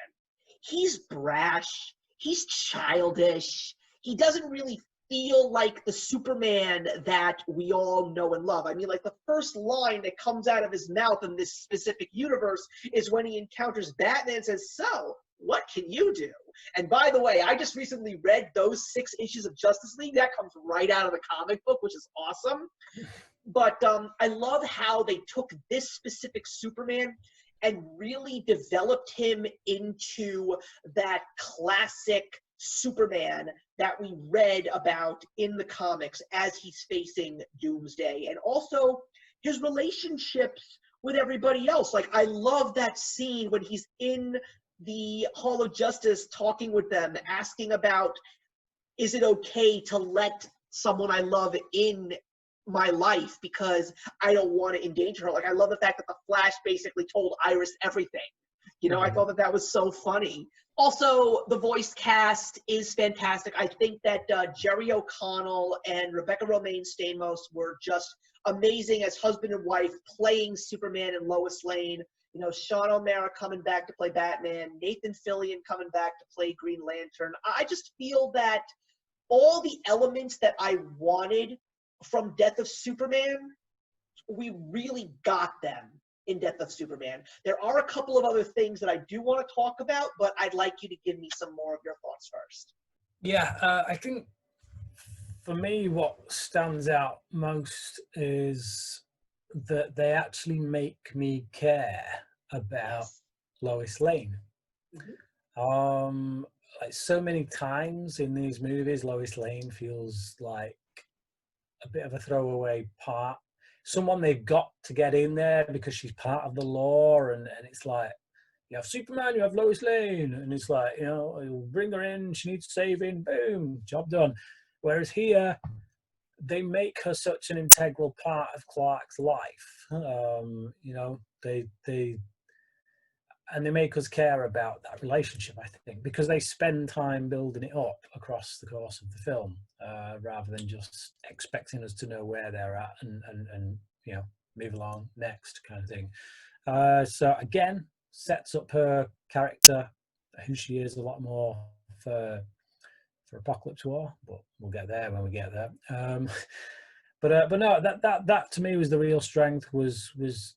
he's brash, he's childish, he doesn't really feel like the Superman that we all know and love. I mean, like, the first line that comes out of his mouth in this specific universe is when he encounters Batman and says, "So, what can you do?" And by the way, I just recently read those 6 issues of Justice League. That comes right out of the comic book, which is awesome. But I love how they took this specific Superman and really developed him into that classic Superman that we read about in the comics as he's facing Doomsday. And also his relationships with everybody else. Like, I love that scene when he's in the Hall of Justice talking with them, asking about, is it okay to let someone I love in my life because I don't want to endanger her. Like, I love the fact that the Flash basically told Iris everything. You know, I thought that that was so funny. Also, the voice cast is fantastic. I think that Jerry O'Connell and Rebecca Romaine Stamos were just amazing as husband and wife playing Superman and Lois Lane. You know, Sean O'Mara coming back to play Batman, Nathan Fillion coming back to play Green Lantern. I just feel that all the elements that I wanted from Death of Superman, we really got them in Death of Superman. There are a couple of other things that I do want to talk about, but I'd like you to give me some more of your thoughts first. Yeah, I think for me, what stands out most is that they actually make me care about Lois Lane. Mm-hmm. Like, so many times in these movies, Lois Lane feels like a bit of a throwaway part. someone they've got to get in there because she's part of the law, and it's like, you have Superman, you have Lois Lane, and it's like, you know, you'll bring her in, she needs saving, boom, job done. Whereas here, they make her such an integral part of Clark's life. You know, they make us care about that relationship, I think, because they spend time building it up across the course of the film, rather than just expecting us to know where they're at and you know, move along next kind of thing. So again, sets up her character, who she is, a lot more for Apocalypse War, but we'll get there when we get there. But no, that to me was the real strength, was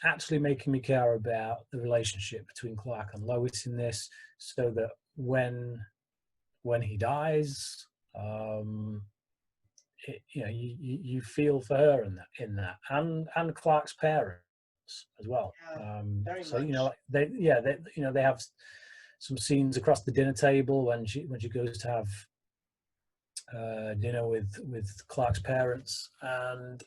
actually making me care about the relationship between Clark and Lois in this, so that when he dies, you know, you feel for her in that, and Clark's parents as well. Very so much. you know, they you know, they have some scenes across the dinner table when she goes to have dinner with Clark's parents, and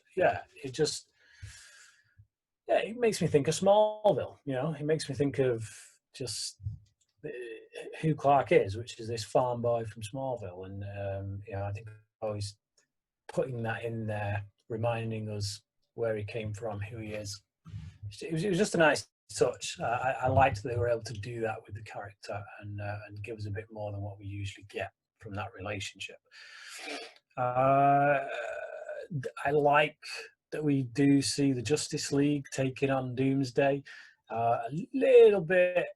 it makes me think of Smallville. You know, it makes me think of just who Clark is, which is this farm boy from Smallville, and you know, I think always putting that in there, reminding us where he came from, who he is. It was just a nice touch. I liked that they were able to do that with the character and give us a bit more than what we usually get from that relationship. I like that we do see the Justice League taking on Doomsday. A little bit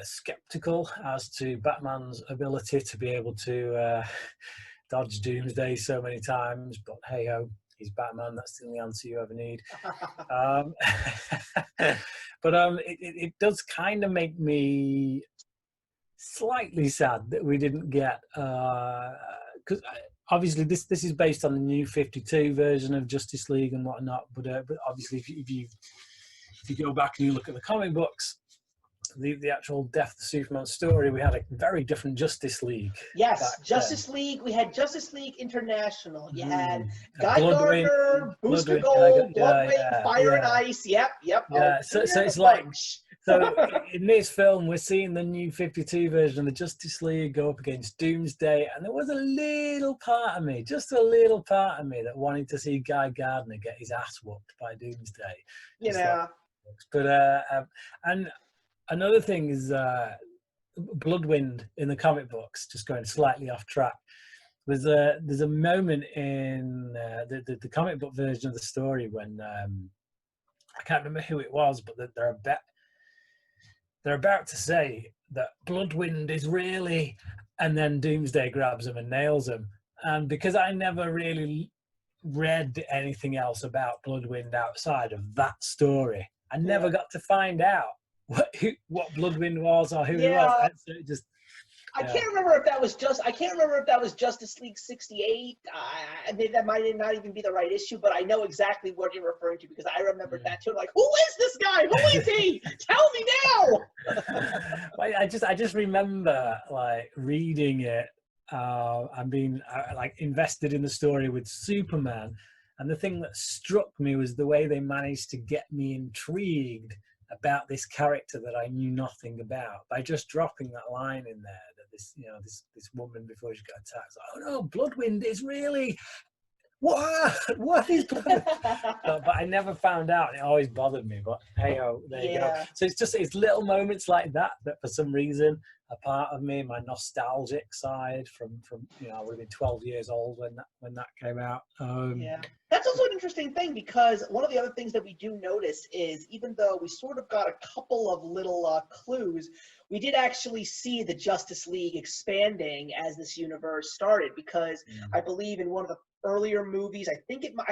skeptical as to Batman's ability to be able to dodge Doomsday so many times, but hey ho, he's Batman. That's the only answer you ever need. But it does kind of make me slightly sad that we didn't get, because obviously this is based on the new 52 version of Justice League and whatnot. But obviously, if you go back and you look at the comic books, the actual Death to Superman story, we had a very different Justice League. Yes, Justice League. We had Justice League International. You had Guy Bloodwind, Gardner, Booster Bloodwind, Gold, Bloodwind, Fire and Ice. Yep. Yeah, so it's like, so in this film, we're seeing the new 52 version of the Justice League go up against Doomsday, and there was a little part of me, just a little part of me, that wanted to see Guy Gardner get his ass whooped by Doomsday. You know. But and another thing is Bloodwind in the comic books, just going slightly off track. There's a moment in the comic book version of the story when I can't remember who it was, but they're about to say that Bloodwind is really, and then Doomsday grabs him and nails him. And because I never really read anything else about Bloodwind outside of that story, I never got to find out what Bloodwind was or who he was. So it just, I can't remember if that was Justice League 68. I mean, that might not even be the right issue, but I know exactly what you're referring to because I remembered that too. Like, who is this guy? Who is he? Tell me now. I just remember like reading it and being like invested in the story with Superman, and the thing that struck me was the way they managed to get me intrigued about this character that I knew nothing about by just dropping that line in there that this woman before she got attacked, like, oh no, Bloodwind is really what is Bloodwind? but I never found out. It always bothered me, but hey ho, there you go. So it's little moments like that for some reason, a part of me, my nostalgic side from I would have been 12 years old when that came out. That's also an interesting thing because one of the other things that we do notice is even though we sort of got a couple of little clues, we did actually see the Justice League expanding as this universe started because I believe in one of the earlier movies, I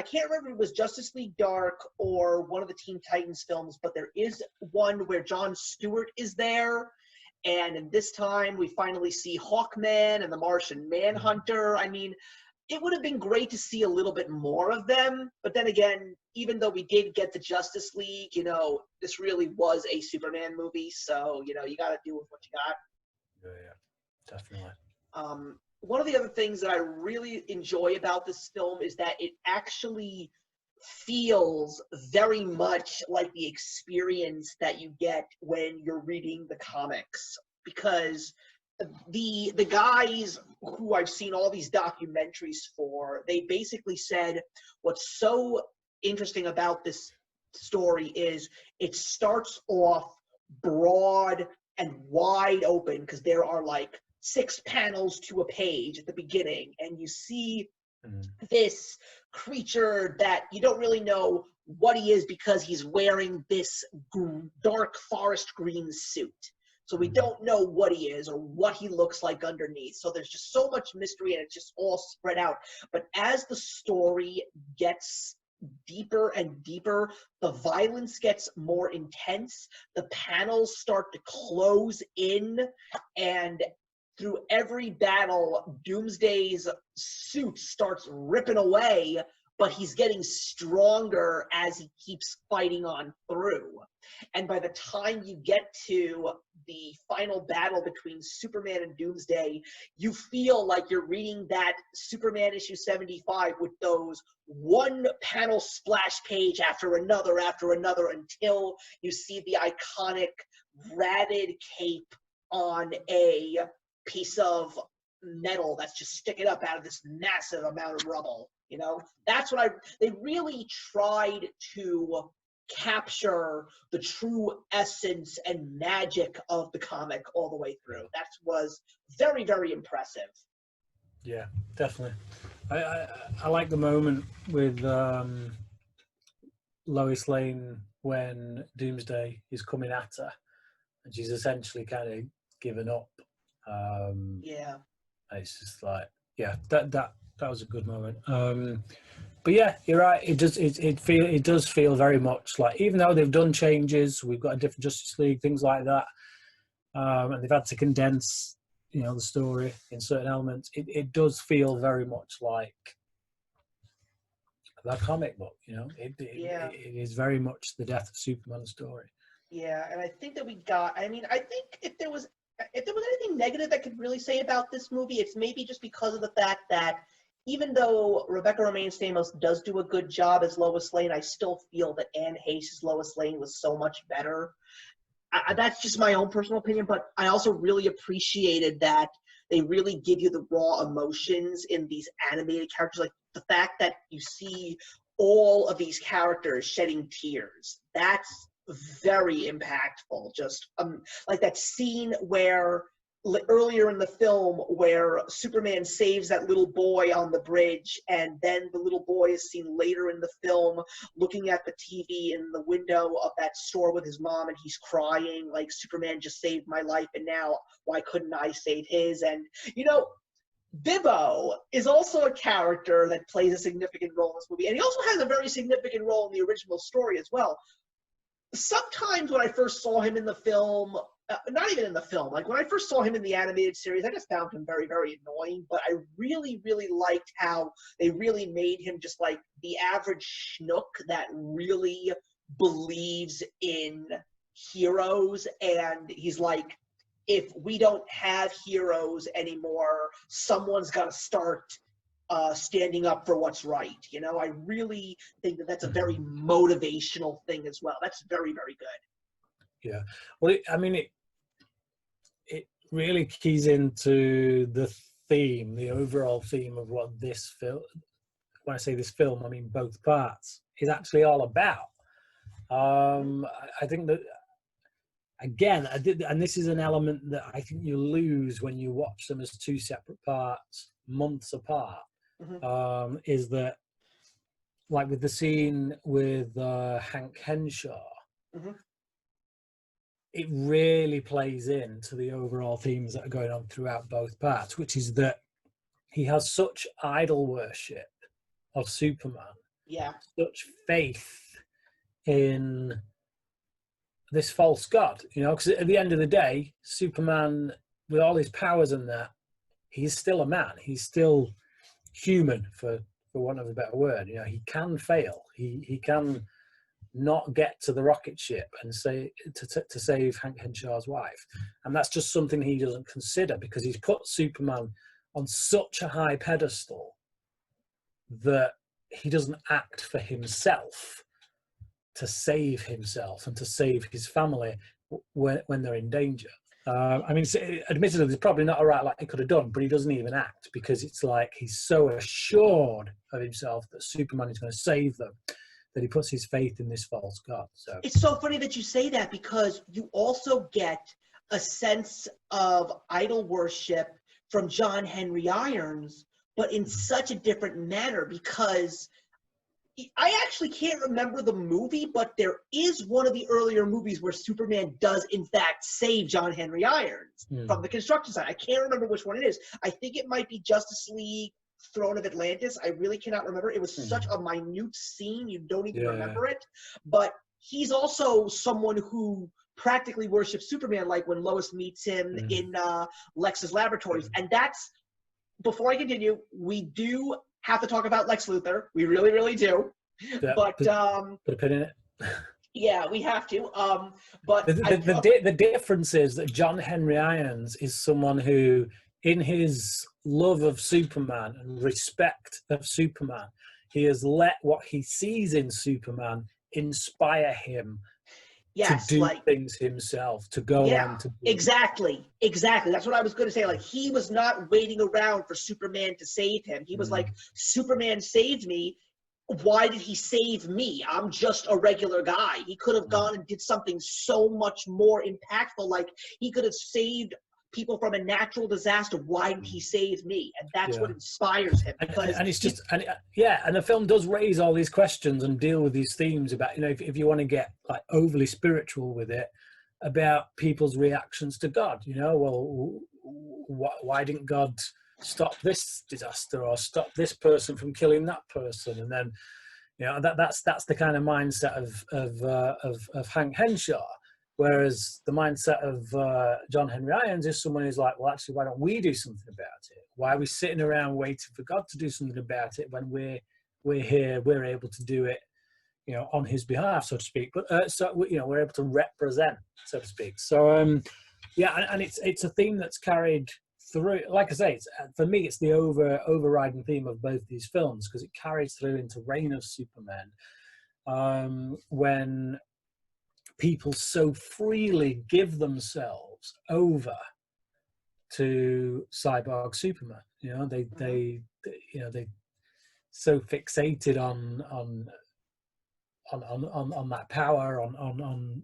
can't remember if it was Justice League Dark or one of the Teen Titans films, but there is one where Jon Stewart is there. And in this time, we finally see Hawkman and the Martian Manhunter. I mean, it would have been great to see a little bit more of them. But then again, even though we did get the Justice League, this really was a Superman movie. So, you got to do with what you got. Yeah, definitely. one of the other things that I really enjoy about this film is that it actually feels very much like the experience that you get when you're reading the comics, because the guys who I've seen all these documentaries for, they basically said what's so interesting about this story is it starts off broad and wide open, because there are like 6 panels to a page at the beginning, and you see this creature that you don't really know what he is because he's wearing this dark forest green suit. So we don't know what he is or what he looks like underneath. So there's just so much mystery, and it's just all spread out. But as the story gets deeper and deeper, the violence gets more intense, the panels start to close in, and through every battle, Doomsday's suit starts ripping away, but he's getting stronger as he keeps fighting on through. And by the time you get to the final battle between Superman and Doomsday, you feel like you're reading that Superman issue 75 with those one panel splash page after another until you see the iconic ratted cape on a piece of metal that's just sticking up out of this massive amount of rubble. You know, that's what they really tried to capture the true essence and magic of the comic all the way through. That was very, very impressive. Yeah, definitely. I like the moment with Lois Lane when Doomsday is coming at her, and she's essentially kind of given up. Yeah. It's just like, yeah, that was a good moment. But yeah, you're right. It does feel very much like, even though they've done changes, we've got a different Justice League, things like that, and they've had to condense, the story in certain elements. It does feel very much like the comic book. It is very much the death of Superman story. Yeah, and I think that I think if there was anything negative I could really say about this movie, it's maybe just because of the fact that even though Rebecca Romaine Stamos does do a good job as Lois Lane, I still feel that Anne Heche's Lois Lane was so much better. That's just my own personal opinion, but I also really appreciated that they really give you the raw emotions in these animated characters, like the fact that you see all of these characters shedding tears. That's very impactful. Just like that scene where earlier in the film where Superman saves that little boy on the bridge, and then the little boy is seen later in the film looking at the TV in the window of that store with his mom, and he's crying like, Superman just saved my life, and now why couldn't I save his? And Bibbo is also a character that plays a significant role in this movie, and he also has a very significant role in the original story as well. Sometimes when I first saw him in the film, not even in the film, like when I first saw him in the animated series, I just found him very, very annoying, but I really, really liked how they really made him just like the average schnook that really believes in heroes, and he's like, if we don't have heroes anymore, someone's got to start standing up for what's right. I really think that that's a very motivational thing as well. That's very, very good. Yeah. Well, it really keys into the theme, the overall theme of what this film, when I say this film, I mean both parts, is actually all about. I think that, again, and this is an element that I think you lose when you watch them as two separate parts, months apart. Is that, like with the scene with Hank Henshaw, it really plays into the overall themes that are going on throughout both parts, which is that he has such idol worship of Superman, such faith in this false god, because at the end of the day, Superman, with all his powers and that, he's still a man. He's still human, for want of a better word. He can fail. He can not get to the rocket ship and say to save Hank Henshaw's wife, and that's just something he doesn't consider, because he's put Superman on such a high pedestal that he doesn't act for himself to save himself and to save his family when they're in danger. I mean, admittedly, there's probably not a right lot he could have done, but he doesn't even act because it's like he's so assured of himself that Superman is going to save them that he puts his faith in this false god. So it's so funny that you say that, because you also get a sense of idol worship from John Henry Irons, but in such a different manner, because I actually can't remember the movie, but there is one of the earlier movies where Superman does, in fact, save John Henry Irons from the construction site. I can't remember which one it is. I think it might be Justice League Throne of Atlantis. I really cannot remember. It was such a minute scene, you don't even remember it. But he's also someone who practically worships Superman, like when Lois meets him in Lex's laboratories. And that's, before I continue, we do have to talk about Lex Luthor. We really, really do. Yeah, but put a pin in it. Yeah, we have to. But the difference is that John Henry Irons is someone who, in his love of Superman and respect of Superman, he has let what he sees in Superman inspire him to do things himself, to go on to do. Exactly. That's what I was going to say. Like, he was not waiting around for Superman to save him. He was like, Superman saved me. Why did he save me? I'm just a regular guy. He could have gone and did something so much more impactful. Like, he could have saved people from a natural disaster. Why did he save me? And that's what inspires him. And it's just, and the film does raise all these questions and deal with these themes about, you know, if you want to get like overly spiritual with it, about people's reactions to God. You know, well, why didn't God stop this disaster or stop this person from killing that person? And then, you know, that's the kind of mindset of Hank Henshaw. Whereas the mindset of John Henry Irons is someone who's like, well, actually, why don't we do something about it? Why are we sitting around waiting for God to do something about it when we're here, we're able to do it, you know, on his behalf, so to speak. But so you know, we're able to represent, so to speak. So and it's a theme that's carried through. Like I say, for me, it's the overriding theme of both these films, because it carries through into Reign of Supermen, when people so freely give themselves over to cyborg Superman. You know, they so fixated on that power, on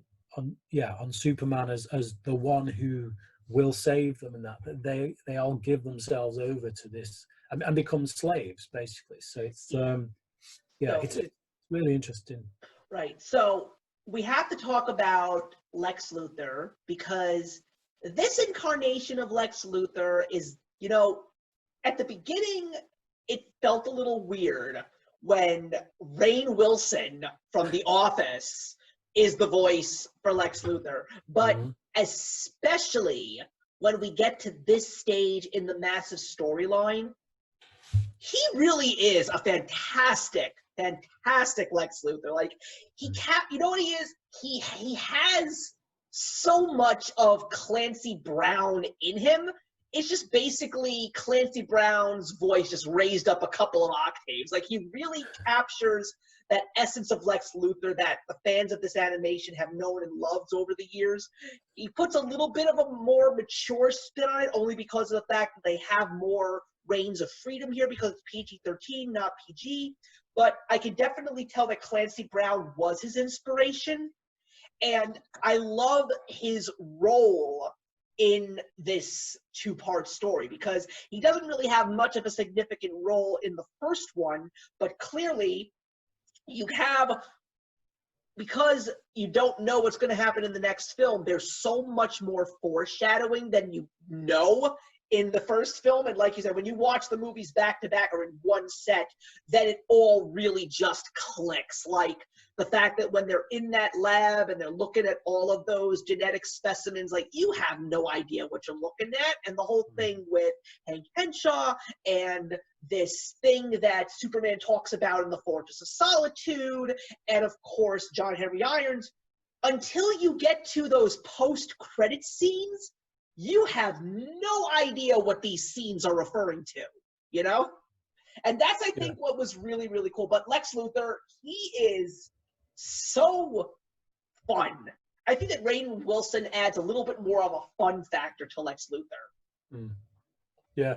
Superman as the one who will save them, and that they all give themselves over to this and become slaves, basically. So it's it's really interesting. Right. So we have to talk about Lex Luthor, because this incarnation of Lex Luthor is, you know, at the beginning, it felt a little weird when Rainn Wilson from The Office is the voice for Lex Luthor. But especially when we get to this stage in the massive storyline, he really is a fantastic Lex Luthor. Like, you know what he is? He has so much of Clancy Brown in him. It's just basically Clancy Brown's voice just raised up a couple of octaves. Like, he really captures that essence of Lex Luthor that the fans of this animation have known and loved over the years. He puts a little bit of a more mature spin on it, only because of the fact that they have more reigns of freedom here, because it's PG-13, not PG. But I can definitely tell that Clancy Brown was his inspiration. And I love his role in this two-part story, because he doesn't really have much of a significant role in the first one, but clearly you have, because you don't know what's going to happen in the next film, there's so much more foreshadowing than you know in the first film. And like you said, when you watch the movies back to back or in one set, then it all really just clicks. Like the fact that when they're in that lab and they're looking at all of those genetic specimens, like, you have no idea what you're looking at. And the whole thing with Hank Henshaw and this thing that Superman talks about in the Fortress of Solitude, and of course John Henry Irons, until you get to those post-credit scenes, you have no idea what these scenes are referring to, you know? And that's, I think, what was really, really cool. But Lex Luthor, he is so fun. I think that Rainn Wilson adds a little bit more of a fun factor to Lex Luthor. Mm. Yeah.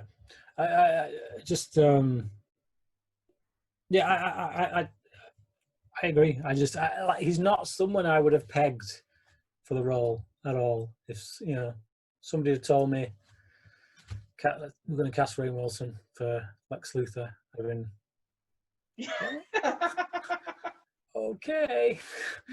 I just, yeah, I agree. He's not someone I would have pegged for the role at all. If, you know, somebody had told me we're going to cast Rainn Wilson for Lex Luthor, I'd have been, okay.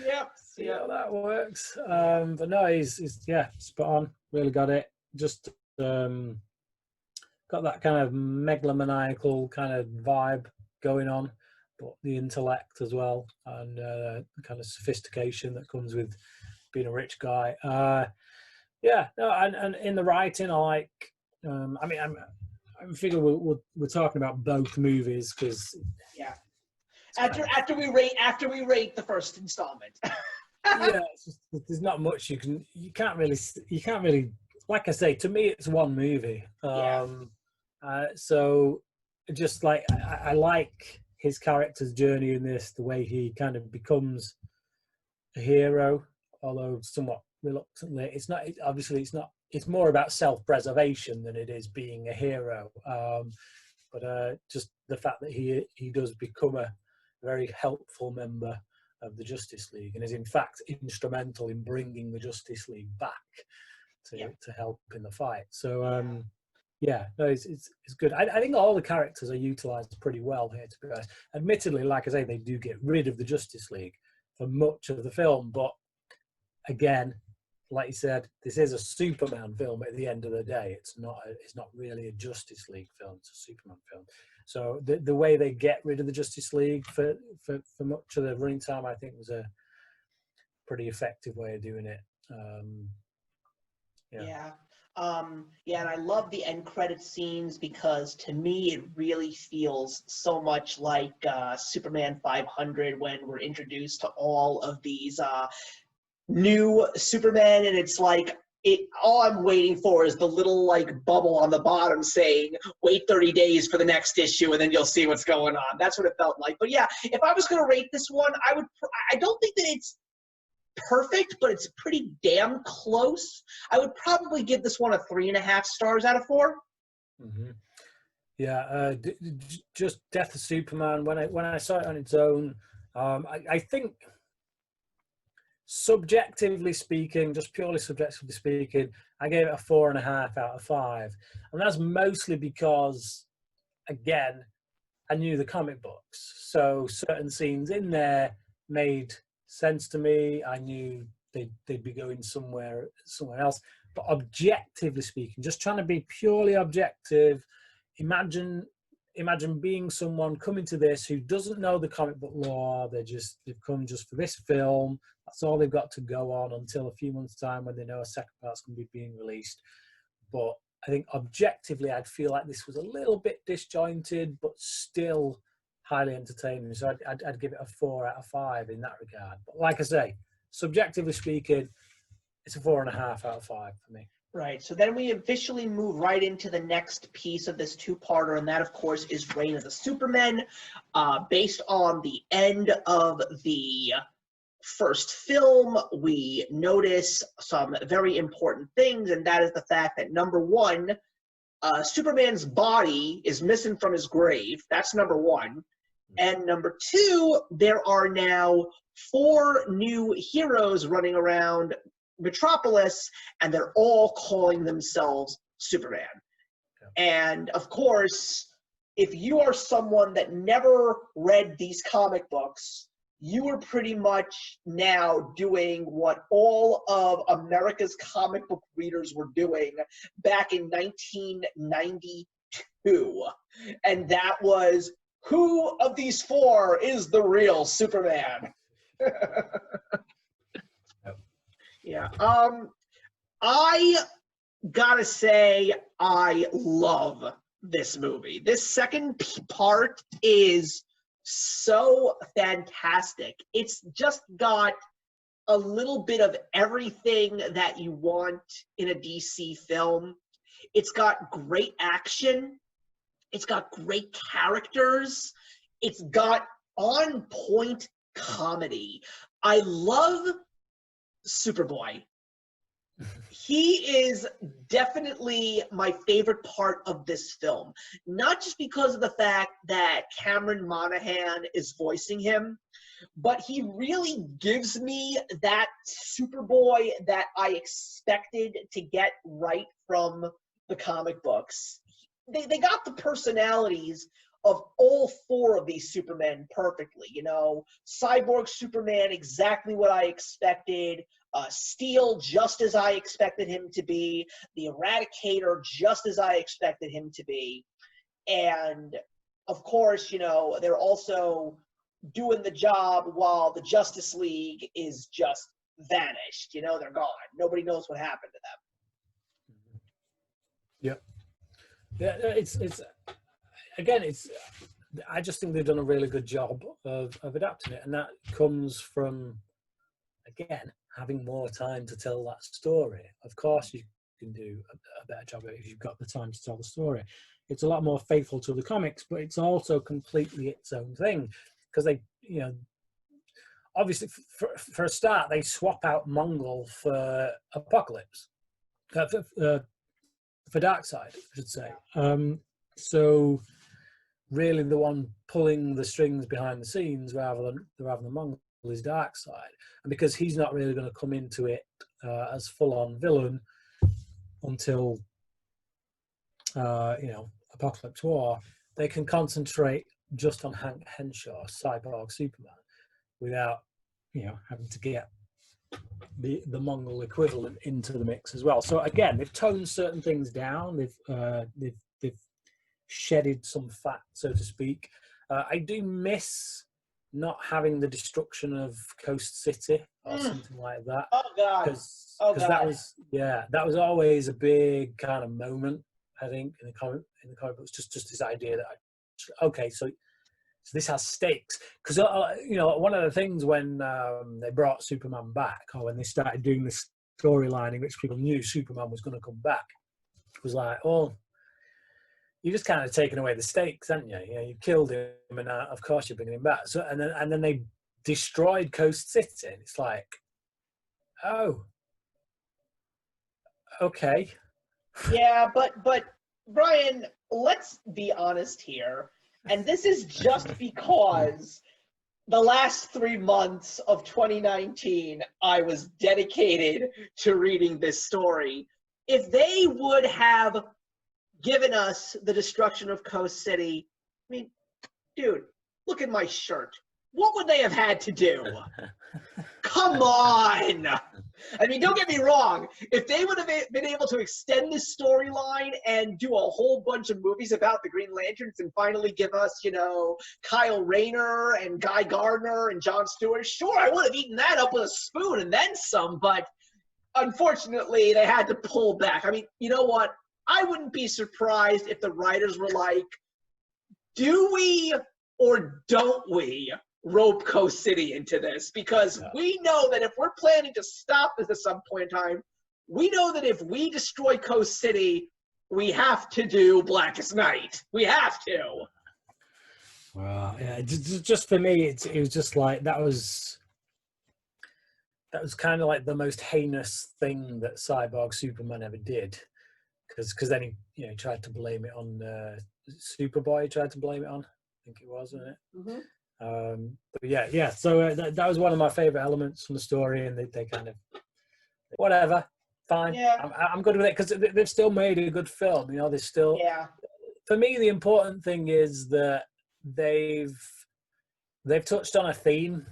Yep. See how that works. But no, he's yeah, spot on. Really got it. Just got that kind of megalomaniacal kind of vibe going on, but the intellect as well, and the kind of sophistication that comes with being a rich guy. Yeah, no, and in the writing, I like. I mean, I figure we're talking about both movies because yeah. After we rate the first installment. Yeah, there's not much you can't really, like I say, to me it's one movie. So just like I like his character's journey in this, the way he kind of becomes a hero, although somewhat reluctantly. It's more about self-preservation than it is being a hero. But just the fact that he does become a very helpful member of the Justice League and is in fact instrumental in bringing the Justice League back to help in the fight. So yeah, no, it's good. I think all the characters are utilised pretty well here, to be honest. Admittedly, like I say, they do get rid of the Justice League for much of the film, but again, like you said, this is a Superman film at the end of the day. It's not really a Justice League film, it's a Superman film. So the way they get rid of the Justice League for much of the running time, I think was a pretty effective way of doing it. Yeah, and I love the end credit scenes because to me it really feels so much like Superman 500 when we're introduced to all of these new Supermen, and it's like all I'm waiting for is the little like bubble on the bottom saying wait 30 days for the next issue and then you'll see what's going on. That's what it felt like. But yeah, if I was going to rate this one, I don't think that it's perfect, but it's pretty damn close. I would probably give this one a 3.5 stars out of 4. Mm-hmm. Yeah, just Death of Superman. When I saw it on its own, I think, subjectively speaking, just purely subjectively speaking, I gave it a 4.5 out of 5, and that's mostly because, again, I knew the comic books, so certain scenes in there made sense to me. I knew they'd be going somewhere else. But objectively speaking, just trying to be purely objective, imagine being someone coming to this who doesn't know the comic book lore. They've come just for this film. That's all they've got to go on until a few months' time when they know a second part's going to be being released. But I think objectively, I'd feel like this was a little bit disjointed, but still highly entertaining. So I'd give it a 4 out of 5 in that regard. But like I say, subjectively speaking, it's a 4.5 out of 5 for me. Right. So then we officially move right into the next piece of this two-parter, and that, of course, is Reign of the Supermen, based on the end of the first film. We notice some very important things, and that is the fact that, number one, Superman's body is missing from his grave. That's number one. And number two, there are now 4 new heroes running around Metropolis, and they're all calling themselves Superman. And of course, if you are someone that never read these comic books, you are pretty much now doing what all of America's comic book readers were doing back in 1992. And that was, who of these 4 is the real Superman? Yeah. I gotta say, I love this movie. This second part is so fantastic. It's just got a little bit of everything that you want in a DC film. It's got great action. It's got great characters. It's got on point comedy. I love Superboy. He is definitely my favorite part of this film. Not just because of the fact that Cameron Monaghan is voicing him, but he really gives me that Superboy that I expected to get right from the comic books. They got the personalities of all four of these Supermen perfectly. You know, Cyborg Superman, exactly what I expected. Steel, just as I expected him to be. The Eradicator, just as I expected him to be. And, of course, you know, they're also doing the job while the Justice League is just vanished. You know, they're gone. Nobody knows what happened to them. Yep. Yeah, it's I just think they've done a really good job of adapting it, and that comes from, again, having more time to tell that story. Of course you can do a better job if you've got the time to tell the story. It's a lot more faithful to the comics, but it's also completely its own thing, because they, you know, obviously for a start they swap out Mongol for Apocalypse, for Darkseid, I should say. So really the one pulling the strings behind the scenes rather than Mongol is Darkseid, and because he's not really going to come into it as full-on villain until you know, Apocalypse War, they can concentrate just on Hank Henshaw, Cyborg Superman, without, you know, having to get the Mongol equivalent into the mix as well. So again, they've toned certain things down. They've shedded some fat, so to speak. I do miss not having the destruction of Coast City or something like that. Oh God! Because that was always a big kind of moment, I think, in the comic books. Just this idea that okay, so this has stakes. Because you know, one of the things when they brought Superman back, or when they started doing this storyline in which people knew Superman was going to come back, it was like, oh, you just kind of taken away the stakes, haven't you? You know, you killed him, and of course you're bringing him back. So and then they destroyed Coast City, and it's like, oh, okay. Yeah, but Bryan, let's be honest here, and this is just because the last 3 months of 2019 I was dedicated to reading this story. If they would have given us the destruction of Coast City, I mean, dude, look at my shirt. What would they have had to do? Come on! I mean, don't get me wrong. If they would have been able to extend this storyline and do a whole bunch of movies about the Green Lanterns and finally give us, you know, Kyle Rayner and Guy Gardner and Jon Stewart, sure, I would have eaten that up with a spoon and then some, but unfortunately, they had to pull back. I mean, you know what? I wouldn't be surprised if the writers were like, do we or don't we rope Coast City into this? Because we know that if we're planning to stop this at some point in time, we know that if we destroy Coast City, we have to do Blackest Night. We have to. Well, yeah, just for me, it was just like that was kind of like the most heinous thing that Cyborg Superman ever did. Because then he, you know, tried to blame it on Superboy. He tried to blame it on, I think it was, wasn't it? Mm-hmm. But yeah. So that was one of my favorite elements from the story, and they kind of whatever, fine. Yeah. I'm good with it because they've still made a good film. You know, there's still. Yeah. For me, the important thing is that they've touched on a theme.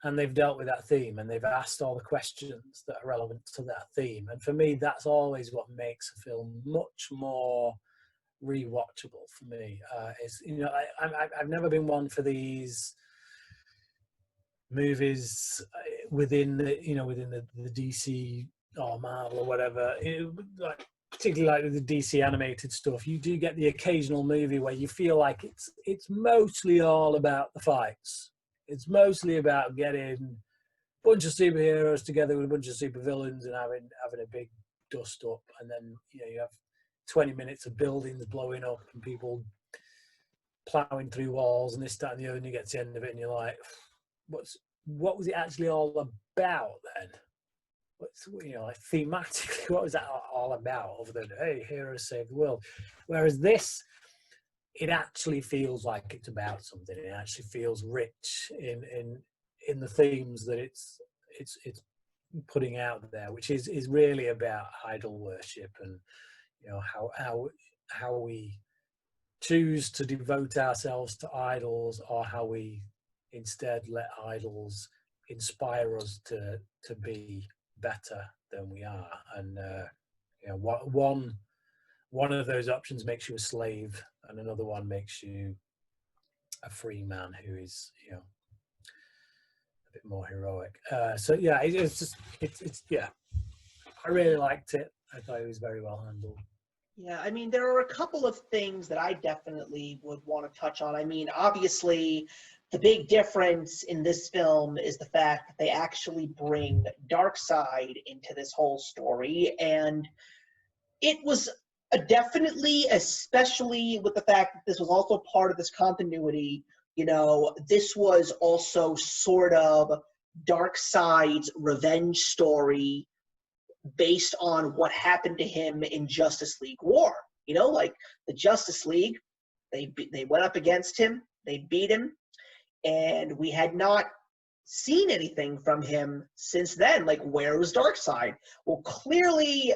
And they've dealt with that theme, and they've asked all the questions that are relevant to that theme. And for me, that's always what makes a film much more rewatchable for me. Is, you know, I've never been one for these movies within the DC or Marvel or whatever. Like, particularly like with the DC animated stuff, you do get the occasional movie where you feel like it's mostly all about the fights. It's mostly about getting bunch of superheroes together with a bunch of supervillains and having a big dust up, and then you have 20 minutes of buildings blowing up and people plowing through walls and this, that, and the other, and you get to the end of it and you're like, what was it actually all about then? What's, like thematically, what was that all about, other than, hey, heroes save the world? Whereas this, it actually feels like it's about something. It actually feels rich in the themes that it's putting out there, which is really about idol worship and how we choose to devote ourselves to idols, or how we instead let idols inspire us to be better than we are. And one of those options makes you a slave, and another one makes you a free man who is a bit more heroic. So yeah, it's I really liked it. I thought it was very well handled. Yeah, I mean, there are a couple of things that I definitely would want to touch on. I mean, obviously, the big difference in this film is the fact that they actually bring Darkseid into this whole story, and it was definitely, especially with the fact that this was also part of this continuity, this was also sort of Darkseid's revenge story based on what happened to him in Justice League War. Like the Justice League, they went up against him, they beat him, and we had not seen anything from him since then. Like, where was Darkseid? Well, clearly,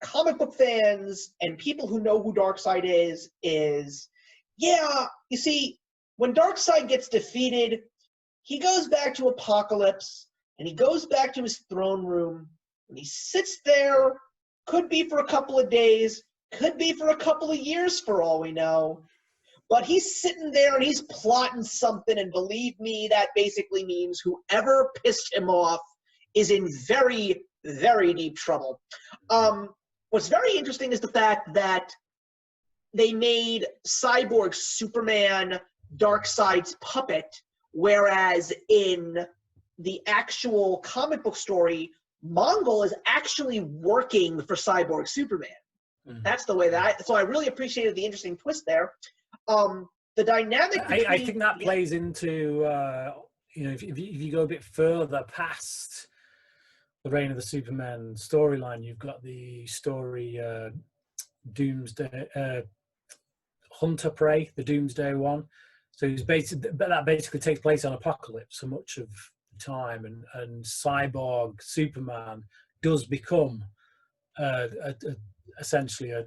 comic book fans and people who know who Darkseid is, yeah, you see, when Darkseid gets defeated, he goes back to Apokolips, and he goes back to his throne room, and he sits there, could be for a couple of days, could be for a couple of years for all we know, but he's sitting there and he's plotting something, and believe me, that basically means whoever pissed him off is in very, very deep trouble. What's very interesting is the fact that they made Cyborg Superman Darkseid's puppet, whereas in the actual comic book story, Mongol is actually working for Cyborg Superman. Mm-hmm. That's the way so I really appreciated the interesting twist there. The dynamic between, I think that plays into, if you go a bit further past the Reign of the Supermen storyline, you've got the story Doomsday, Hunter Prey, the Doomsday one. So that basically takes place on Apokolips so much of the time, and Cyborg Superman does become essentially a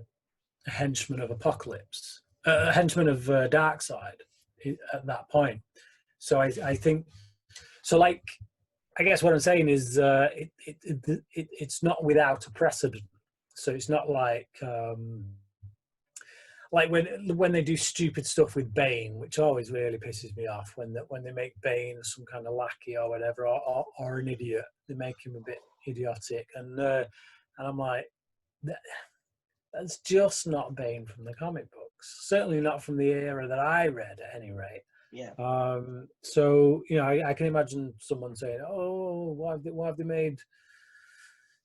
henchman of Apokolips, a henchman of Darkseid at that point. So I think so. Like, I guess what I'm saying is it's not without a precedent. So it's not like when they do stupid stuff with Bane, which always really pisses me off, when they make Bane some kind of lackey or whatever, or an idiot. They make him a bit idiotic, and I'm like, that's just not Bane from the comic books. Certainly not from the era that I read, at any rate. Yeah. So I can imagine someone saying, "Oh, why have they made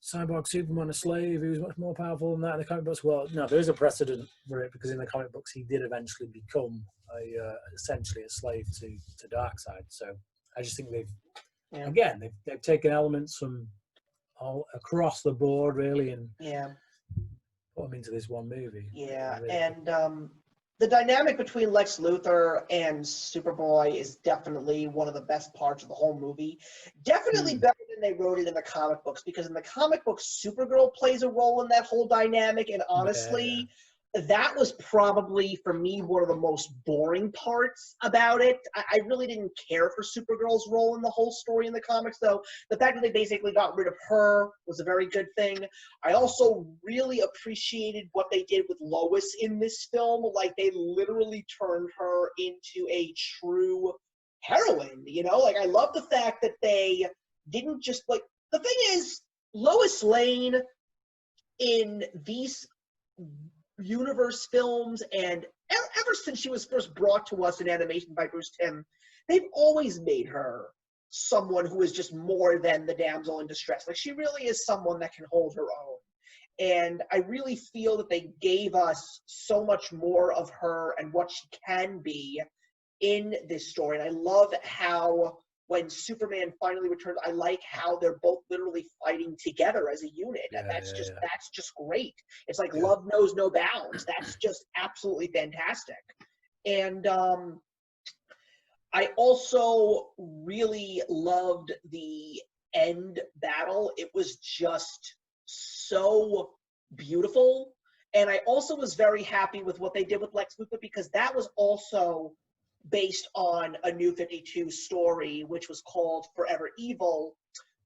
Cyborg Superman a slave who's much more powerful than that in the comic books?" Well, no, there is a precedent for it, because in the comic books he did eventually become essentially a slave to Darkseid. So I just think they've taken elements from all across the board, really, and put them into this one movie. Yeah, really. And the dynamic between Lex Luthor and Superboy is definitely one of the best parts of the whole movie. Definitely better than they wrote it in the comic books, because in the comic books, Supergirl plays a role in that whole dynamic, and honestly, that was probably, for me, one of the most boring parts about it. I really didn't care for Supergirl's role in the whole story in the comics, though. The fact that they basically got rid of her was a very good thing. I also really appreciated what they did with Lois in this film. Like, they literally turned her into a true heroine, Like, I love the fact that they didn't just, like... The thing is, Lois Lane in these universe films, and ever since she was first brought to us in animation by Bruce Timm, they've always made her someone who is just more than the damsel in distress. Like, she really is someone that can hold her own. And I really feel that they gave us so much more of her and what she can be in this story. And I love how when Superman finally returns, I like how they're both literally fighting together as a unit. And that's just great. It's like love knows no bounds. That's just absolutely fantastic. And I also really loved the end battle. It was just so beautiful. And I also was very happy with what they did with Lex Luthor, because that was also based on a New 52 story, which was called Forever Evil,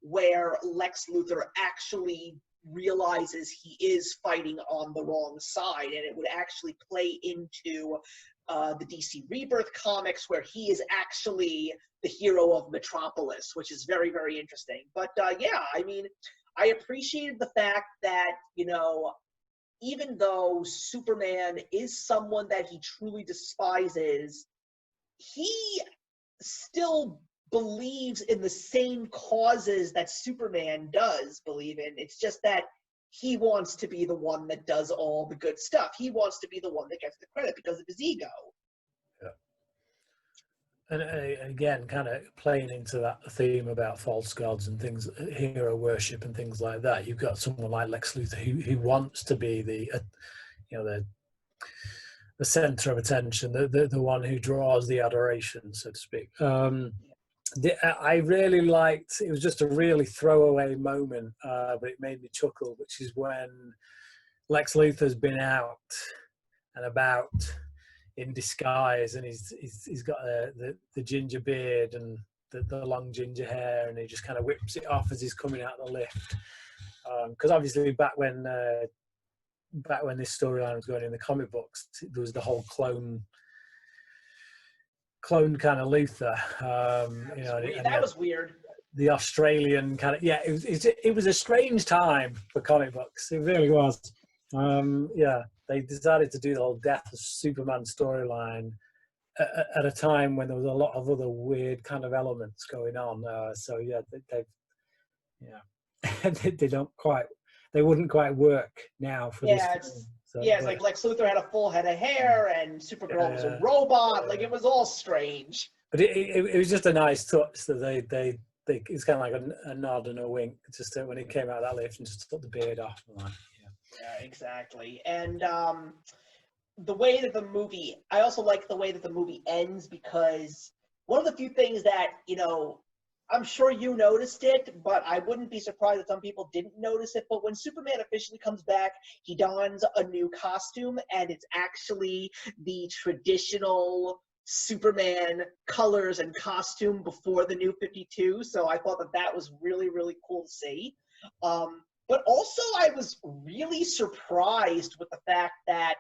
where Lex Luthor actually realizes he is fighting on the wrong side. And it would actually play into the DC Rebirth comics, where he is actually the hero of Metropolis, which is very, very interesting. But yeah, I mean, I appreciated the fact that, you know, even though Superman is someone that he truly despises, he still believes in the same causes that Superman does believe in. It's just that he wants to be the one that does all the good stuff. He wants to be the one that gets the credit because of his ego. Yeah. And again, kind of playing into that theme about false gods and things, hero worship and things like that. You've got someone like Lex Luthor who wants to be the center of attention, the one who draws the adoration, so to speak. I really liked, it was just a really throwaway moment, but it made me chuckle, which is when Lex Luthor's been out and about in disguise, and he's got the ginger beard and the long ginger hair, and he just kind of whips it off as he's coming out the lift. Because obviously back when this storyline was going in the comic books, there was the whole clone kind of Luthor. You know, that was weird. The Australian kind of, yeah, it was a strange time for comic books. It really was. Yeah, they decided to do the whole Death of Superman storyline at a time when there was a lot of other weird kind of elements going on. So yeah, they wouldn't quite work now for this film. So, it's like Lex Luthor had a full head of hair and Supergirl was a robot. Like, it was all strange. But it was just a nice touch that it's kind of like a nod and a wink, just when he came out of that lift and just took the beard off. Yeah, exactly. And the way that the movie, I also like the way that the movie ends, because one of the few things that, you know, I'm sure you noticed it, but I wouldn't be surprised if some people didn't notice it. But when Superman officially comes back, he dons a new costume, and it's actually the traditional Superman colors and costume before the New 52. So I thought that was really, really cool to see. But also, I was really surprised with the fact that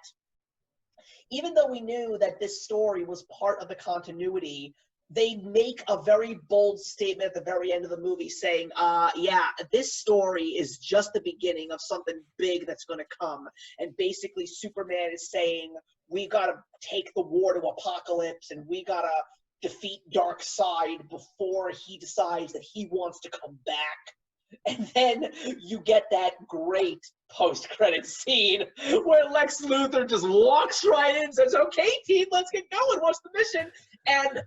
even though we knew that this story was part of the continuity, they make a very bold statement at the very end of the movie saying, yeah, this story is just the beginning of something big that's going to come. And basically Superman is saying, we got to take the war to Apocalypse, and we got to defeat Darkseid before he decides that he wants to come back. And then you get that great post-credit scene where Lex Luthor just walks right in and says, okay, team, let's get going. What's the mission? And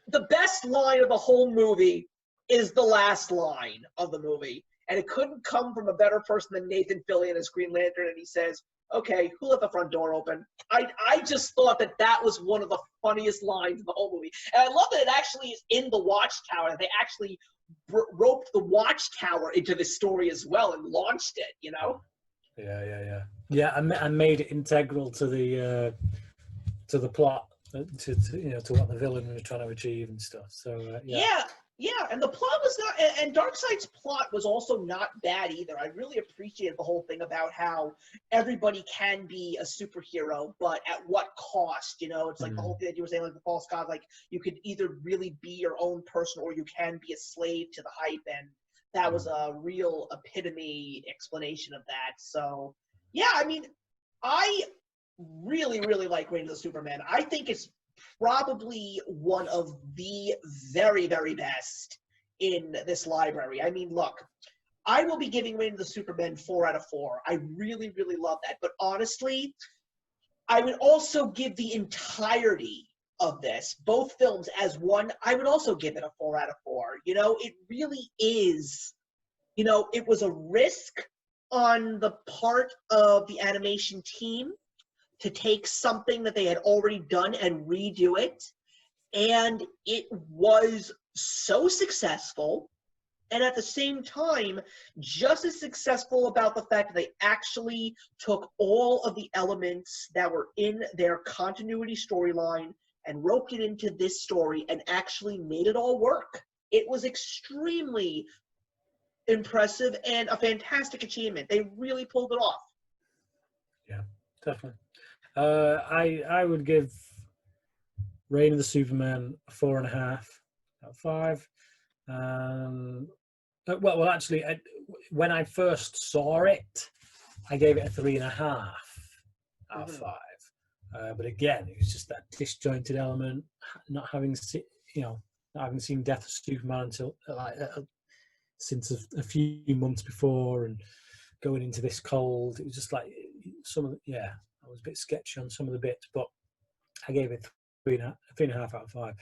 the best line of the whole movie is the last line of the movie. And it couldn't come from a better person than Nathan Fillion as Green Lantern. And he says, okay, who left the front door open? I just thought that was one of the funniest lines of the whole movie. And I love that it actually is in the Watchtower. They actually roped the Watchtower into this story as well and launched it, you know? Yeah, and made it integral to the plot, to what the villain was trying to achieve and stuff. So yeah, and the plot was not, and Darkseid's plot was also not bad either. I really appreciated the whole thing about how everybody can be a superhero, but at what cost? You know, it's like the whole thing that you were saying, like the false god, like you could either really be your own person or you can be a slave to the hype, and that was a real epitome explanation of that. So yeah, I mean, I really, really like Reign of the Superman. I think it's probably one of the very, very best in this library. I mean, look, I will be giving Reign of the Supermen 4 out of 4. I really, really love that. But honestly, I would also give the entirety of this, both films as one, I would also give it a 4 out of 4. You know, it really is, you know, it was a risk on the part of the animation team to take something that they had already done and redo it. And it was so successful. And at the same time, just as successful about the fact that they actually took all of the elements that were in their continuity storyline and roped it into this story and actually made it all work. It was extremely impressive and a fantastic achievement. They really pulled it off. Yeah, definitely. I would give Reign of the Superman a 4.5 out of 5. Well, actually, when I first saw it, I gave it a 3.5 out of 5. But again, it was just that disjointed element, not having not having seen Death of Superman until since a few months before, and going into this cold, it was just like I was a bit sketchy on some of the bits, but I gave it 3.5 out of 5.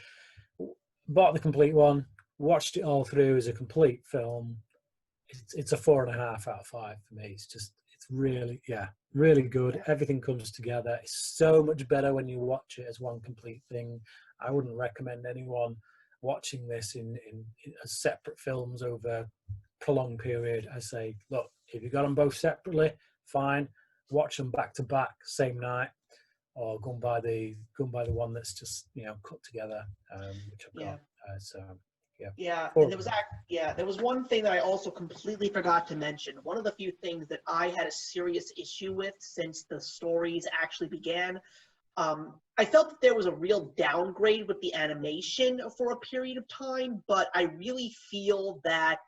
Bought the complete one, watched it all through as a complete film. It's a 4.5 out of 5 for me. It's really, really good. Everything comes together. It's so much better when you watch it as one complete thing. I wouldn't recommend anyone watching this in as separate films over a prolonged period. I say, look, if you got them both separately, fine. Watch them back to back, same night, or go and buy the one that's just cut together, which I've got. Yeah, and there was one thing that I also completely forgot to mention. One of the few things that I had a serious issue with since the stories actually began, I felt that there was a real downgrade with the animation for a period of time, but I really feel that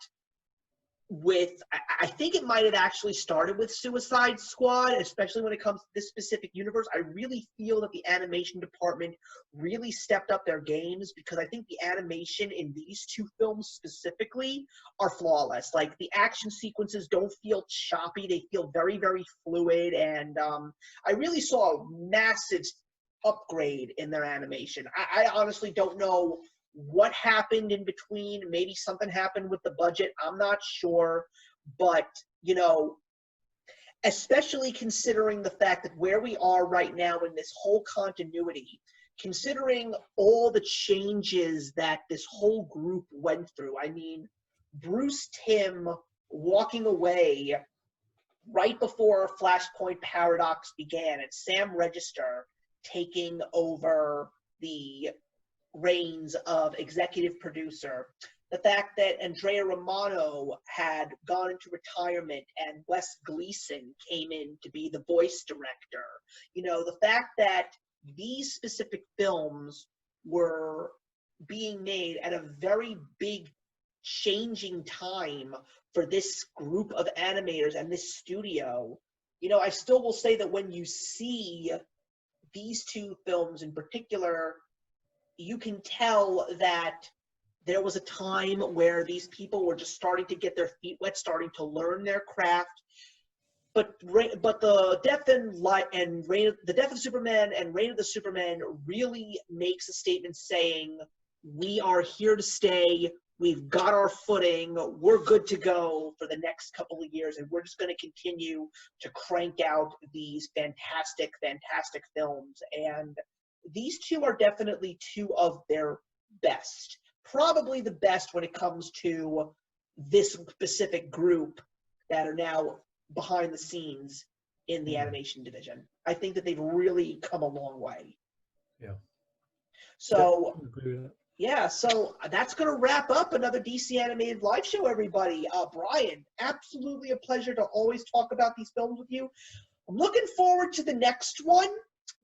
I think it might have actually started with Suicide Squad, especially when it comes to this specific universe. I really feel that the animation department really stepped up their games, because I think the animation in these two films specifically are flawless. Like, the action sequences don't feel choppy. They feel very, very fluid, and I really saw a massive upgrade in their animation. I honestly don't know what happened in between. Maybe something happened with the budget. I'm not sure. But, especially considering the fact that where we are right now in this whole continuity, considering all the changes that this whole group went through. I mean, Bruce Timm walking away right before Flashpoint Paradox began, and Sam Register taking over the reins of executive producer, the fact that Andrea Romano had gone into retirement and Wes Gleason came in to be the voice director, the fact that these specific films were being made at a very big changing time for this group of animators and this studio. I still will say that when you see these two films in particular, you can tell that there was a time where these people were just starting to get their feet wet, starting to learn their craft. But the Death of Superman and Reign of the Superman really makes a statement saying, we are here to stay. We've got our footing. We're good to go for the next couple of years, and we're just going to continue to crank out these fantastic, fantastic films. And these two are definitely two of their best. Probably the best when it comes to this specific group that are now behind the scenes in the animation division. I think that they've really come a long way. Yeah. So, so that's going to wrap up another DC Animated Live Show, everybody. Bryan, absolutely a pleasure to always talk about these films with you. I'm looking forward to the next one.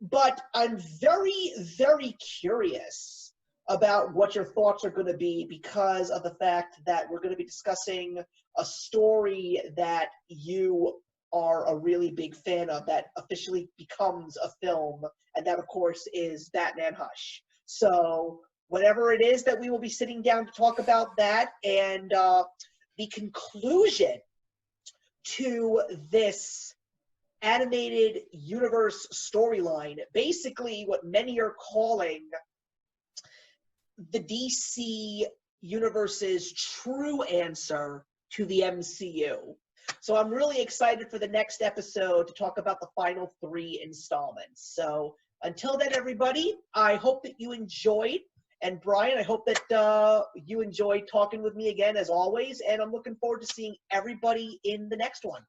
But I'm very, very curious about what your thoughts are going to be, because of the fact that we're going to be discussing a story that you are a really big fan of that officially becomes a film, and that, of course, is Batman Hush. So whatever it is that we will be sitting down to talk about that, and the conclusion to this animated universe storyline, basically what many are calling the DC universe's true answer to the MCU. So I'm really excited for the next episode to talk about the final 3 installments. So until then, everybody, I hope that you enjoyed. And Bryan, I hope that you enjoyed talking with me again, as always. And I'm looking forward to seeing everybody in the next one.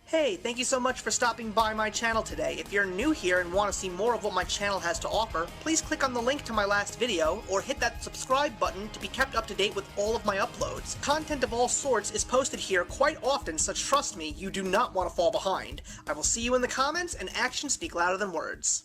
Hey, thank you so much for stopping by my channel today. If you're new here and want to see more of what my channel has to offer, please click on the link to my last video, or hit that subscribe button to be kept up to date with all of my uploads. Content of all sorts is posted here quite often, so trust me, you do not want to fall behind. I will see you in the comments, and actions speak louder than words.